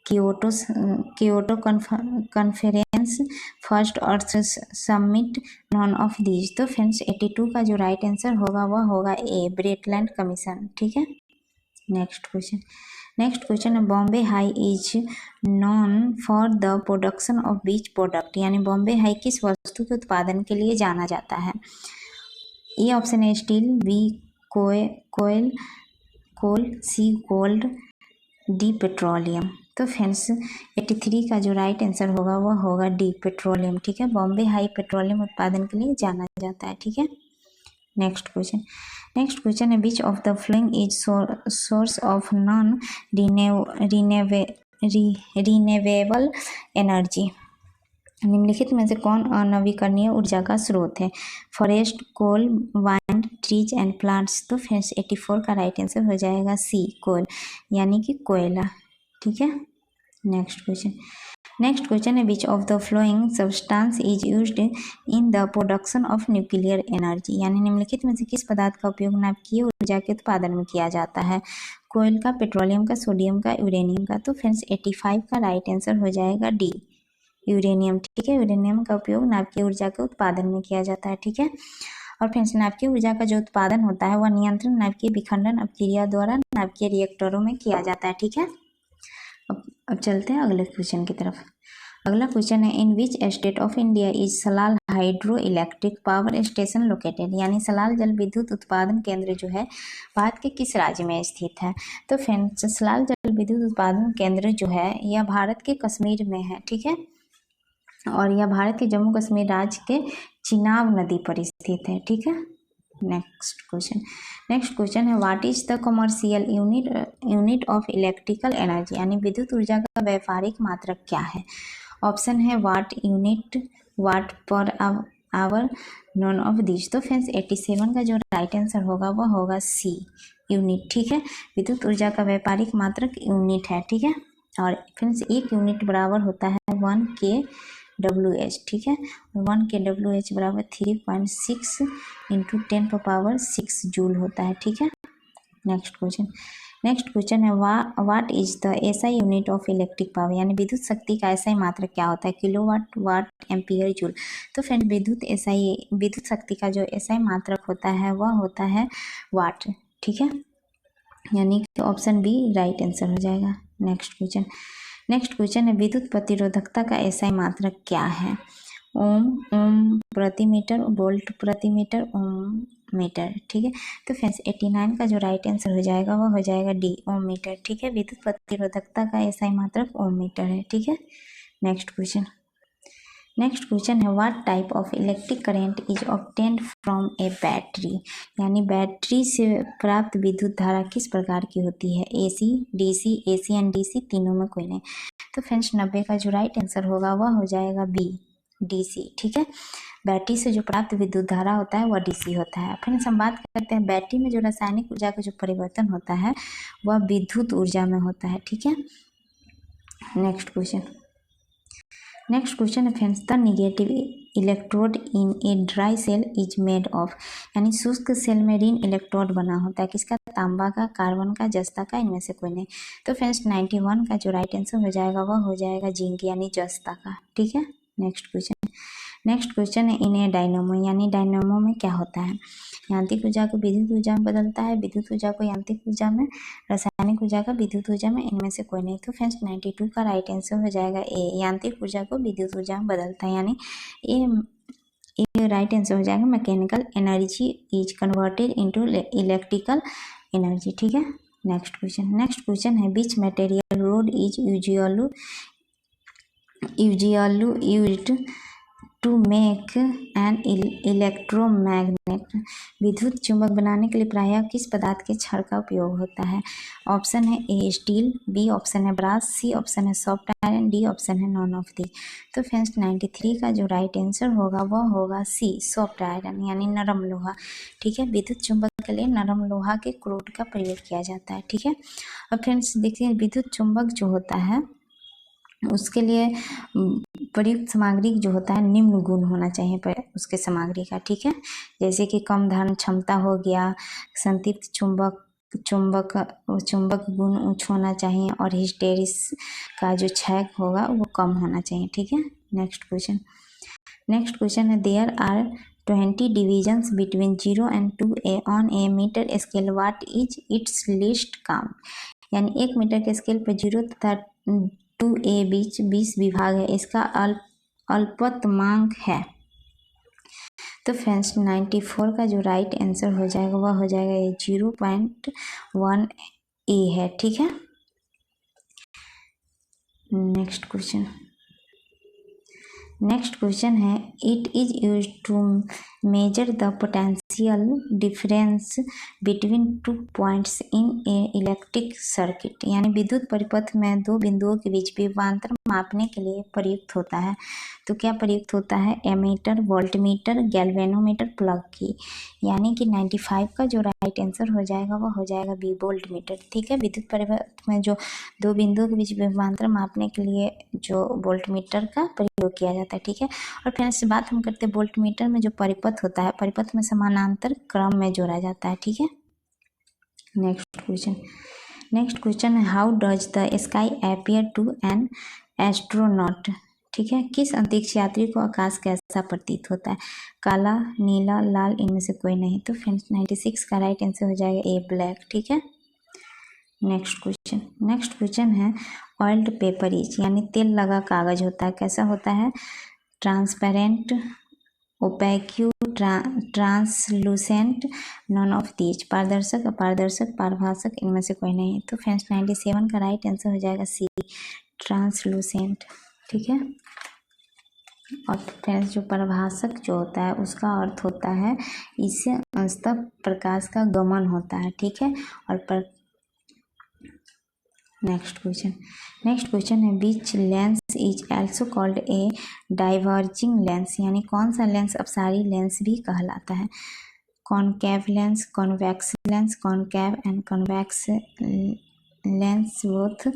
Kyoto conference, first earth summit, none of these. तो फ्रेंड्स 82 का जो राइट आंसर होगा वह होगा ए, ब्रेटलैंड कमीशन। ठीक है, नेक्स्ट क्वेश्चन है Bombay high is non for the production of beach product, यानी बॉम्बे हाई किस वस्तु के उत्पादन के लिए जाना जाता है? ए ऑप्शन है स्टील, बी कोल, सी गोल्ड, डी पेट्रोलियम। तो फ्रेंड्स 83 का जो राइट आंसर होगा वह होगा डी, पेट्रोलियम। ठीक है, बॉम्बे हाई पेट्रोलियम उत्पादन के लिए जाना जाता है। ठीक है, नेक्स्ट क्वेश्चन है which of the following is source of non renewable energy, निम्नलिखित में से कौन अनवीकरणीय ऊर्जा का स्रोत है? Forest, coal, wind, trees and plants. तो फ्रेंड्स 84 का राइट आंसर हो जाएगा सी, कोल, यानी कि कोयला। ठीक है, नेक्स्ट क्वेश्चन है which of the flowing substance is used in the production of nuclear energy, यानी निम्नलिखित में से किस पदार्थ का उपयोग नाभिकीय ऊर्जा के उत्पादन में किया जाता है? कोयल का, पेट्रोलियम का, सोडियम का, यूरेनियम का। तो फ्रेंड्स 85 का राइट आंसर हो जाएगा डी, यूरेनियम। ठीक है, यूरेनियम का उपयोग नाभिकीय ऊर्जा के उत्पादन में किया जाता है। ठीक है, और फ्रेंड्स नाभिकीय ऊर्जा का जो उत्पादन होता है वह नियंत्रण नाभिकीय विखंडन अपक्रिया द्वारा नाभिकीय रिएक्टरों में किया जाता है। ठीक है, अब चलते हैं अगले क्वेश्चन की तरफ। अगला क्वेश्चन है in which state of India is Salal hydroelectric power station located, यानी सलाल जल विद्युत उत्पादन केंद्र जो है भारत के किस राज्य में स्थित है? तो फ्रेंड्स सलाल जल विद्युत उत्पादन केंद्र जो है यह भारत के कश्मीर में है। ठीक है, और यह भारत के जम्मू कश्मीर राज्य के चिनाब नदी पर स्थित है। ठीक है, नेक्स्ट क्वेश्चन है what is the commercial unit of electrical energy, यानी विद्युत ऊर्जा का व्यापारिक मात्रक क्या है? ऑप्शन है वाट unit, watt per hour, none of this. तो फ्रेंड्स 87 का जो राइट आंसर होगा वह होगा सी, यूनिट। ठीक है, विद्युत ऊर्जा का व्यापारिक मात्रक यूनिट है। ठीक है, और फ्रेंड्स एक यूनिट बराबर होता है 1 kWh। ठीक है, 1 kWh बराबर 3.6 इंटू 10⁻6 जूल होता है। ठीक है, नेक्स्ट क्वेश्चन है what is the SI unit of electric power, यानी विद्युत शक्ति का एसआई मात्रक क्या होता है? किलोवाट, वाट, एम्पियर, जूल। तो फ्रेंड विद्युत शक्ति का जो एसआई मात्रक होता है वह होता है वाट। ठीक है, यानी कि ऑप्शन बी राइट आंसर हो जाएगा। नेक्स्ट क्वेश्चन है विद्युत प्रतिरोधकता का एसआई मात्रक क्या है? ओम प्रति मीटर, वोल्ट प्रति मीटर, ओम मीटर। ठीक है, तो फ्रेंड्स 89 का जो राइट आंसर हो जाएगा वो हो जाएगा डी, ओम मीटर। ठीक है, विद्युत प्रतिरोधकता का एसआई मात्रक ओम मीटर है। ठीक है, नेक्स्ट नेक्स्ट क्वेश्चन है what type of electric current is obtained from A battery, यानी बैटरी से प्राप्त विद्युत धारा किस प्रकार की होती है, AC, DC, AC and DC, तीनों में कोई नहीं। तो फ्रेंड्स 90 का जो राइट आंसर होगा वह हो जाएगा बी, डीसी। ठीक है, बैटरी से जो प्राप्त विद्युत धारा होता है वह डीसी होता है। फ्रेंड्स हम बात करते हैं बैटरी में जो रासायनिक ऊर्जा का जो परिवर्तन होता है वह विद्युत ऊर्जा में होता है। ठीक है, नेक्स्ट क्वेश्चन है friends the negative electrode in a dry cell is made of, यानी शुष्क सेल में ऋण इलेक्ट्रोड बना होता है किसका, तांबा का, कार्बन का, जस्ता का, इनमें से कोई नहीं। तो फ्रेंड्स 91 का जो राइट आंसर हो जाएगा वह हो जाएगा जिंक यानी जस्ता का। ठीक है, नेक्स्ट क्वेश्चन है इन ए डायनामो, यानी डायनामो में क्या होता है, यांत्रिक ऊर्जा को विद्युत ऊर्जा में बदलता है, विद्युत ऊर्जा को यांत्रिक ऊर्जा में, रासायनिक ऊर्जा का विद्युत ऊर्जा में, इनमें से कोई नहीं। तो फ्रेंड्स 92 का राइट आंसर हो जाएगा ए, यांत्रिक ऊर्जा को विद्युत ऊर्जा में बदलता है, यानी ये राइट आंसर हो जाएगा mechanical energy is converted into electrical energy. ठीक है, नेक्स्ट क्वेश्चन है which material rod is usually used to make an electromagnet, विद्युत चुंबक बनाने के लिए प्रायः किस पदार्थ के छड़ का उपयोग होता है। ऑप्शन है ए स्टील, बी ऑप्शन है ब्रास, सी ऑप्शन है सॉफ्ट आयरन, डी ऑप्शन है नॉन ऑफ दी। तो फ्रेंड्स 93 का जो राइट आंसर होगा वह होगा सी, सॉफ्ट आयरन यानी नरम लोहा। ठीक है, विद्युत चुंबक के लिए नरम लोहा के क्रोड का प्रयोग किया जाता है। ठीक है, और फ्रेंड्स देखिए विद्युत चुंबक जो होता है उसके लिए प्रयुक्त सामग्री जो होता है निम्न गुण होना चाहिए पर उसके सामग्री का। ठीक है, जैसे कि कम धारण क्षमता हो गया, संतृप्त चुंबक गुण उच्च होना चाहिए और हिस्टेरिस का जो क्षय होगा वो कम होना चाहिए। ठीक है, नेक्स्ट क्वेश्चन है there are 20 divisions between 0 and 2 on a metre scale, what is its least count, यानी 1 मीटर के स्केल पर 0 तथा 2a बीच 20 विभाग है, इसका अल्पतमांक है। तो फ्रेंड्स 94 का जो राइट आंसर हो जाएगा वह हो जाएगा ये 0.1 a है। ठीक है, नेक्स्ट क्वेश्चन है it is use to measure the potential difference between 2 points in a electric circuit, यानी विद्युत परिपथ में दो बिंदुओं के बीच विभवांतर मापने के लिए प्रयुक्त होता है। तो क्या प्रयुक्त होता है, एमीटर, वोल्टमीटर, गैल्वेनोमीटर, प्लग की, यानी कि 95 का जो राइट आंसर हो जाएगा वह हो जाएगा बी, वोल्टमीटर। ठीक है, विद्युत परिपथ में जो दो बिंदुओं के बीच विभवांतर मापने के लिए जो वोल्टमीटर का प्रयोग किया जाता है। ठीक है, और फिर इससे बात हम करते हैं वोल्टमीटर में जो परिपथ होता है, परिपथ में समानांतर क्रम में जोड़ा जाता है। ठीक है, नेक्स्ट क्वेश्चन है how does the sky appear to an astronaut, ठीक है, किस अंतरिक्ष यात्री को आकाश कैसा प्रतीत होता है, काला, नीला, लाल, इनमें से कोई नहीं। तो फ्रेंड्स 96 का राइट आंसर हो जाएगा ए, ब्लैक। ठीक है, नेक्स्ट क्वेश्चन है ऑयल्ड पेपर इज, यानी तेल लगा कागज होता है, कैसा होता है, transparent, opaque, translucent, none of these, पारदर्शक, अपारदर्शक, पारभाषक, इनमें से कोई नहीं। तो फ्रेंड्स 97 का राइट आंसर हो जाएगा सी, ट्रांसलूसेंट। ठीक है, और फ्रेंड्स जो प्रभाषक जो होता है उसका अर्थ होता है इससे अंततः प्रकाश का गमन होता है। ठीक है, और नेक्स्ट क्वेश्चन है which lens is also called a diverging lens, यानी कौन सा लेंस अपसारी लेंस भी कहलाता है, concave lens, convex lens, concave and convex lens, both,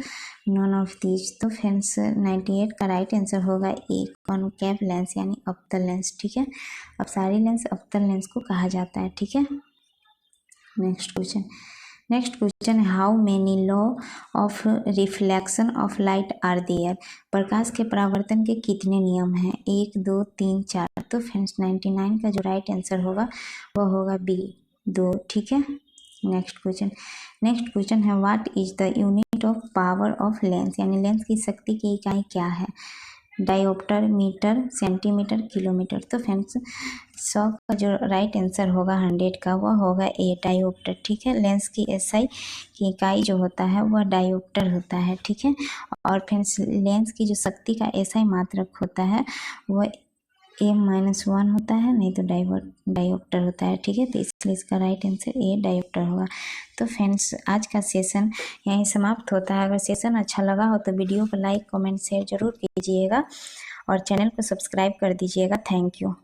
non of these. तो फ्रेंड्स 98 का राइट आंसर होगा ए, कॉनकेव लेंस यानी अवतल लेंस। ठीक है, अपसारी लेंस अवतल लेंस को कहा जाता है। ठीक है, नेक्स्ट क्वेश्चन है how many law of reflection of light are there, प्रकाश के परावर्तन के कितने नियम हैं, 1, 2, 3, 4। तो फ्रेंड्स 99 का जो राइट आंसर होगा वह होगा बी, 2। ठीक है, नेक्स्ट क्वेश्चन है what is the unit of power of lens, यानी लेंस की शक्ति की इकाई क्या है, डायोप्टर, मीटर, सेंटीमीटर, किलोमीटर। तो फ्रेंड्स 100 का जो राइट आंसर होगा 100 का वह होगा ए, डायोप्टर। ठीक है, लेंस की एसआई की इकाई जो होता है वह डायोप्टर होता है। ठीक है, और फ्रेंड्स लेंस की जो शक्ति का एसआई मात्रक होता है वह A-1 होता है, नहीं तो डायोप्टर होता है। ठीक है, तो इसलिए इसका राइट आंसर ए, डायोप्टर होगा। तो फ्रेंड्स आज का सेशन यहीं समाप्त होता है। अगर सेशन अच्छा लगा हो तो वीडियो को लाइक, कमेंट, शेयर जरूर कीजिएगा और चैनल को सब्सक्राइब कर दीजिएगा। Thank you.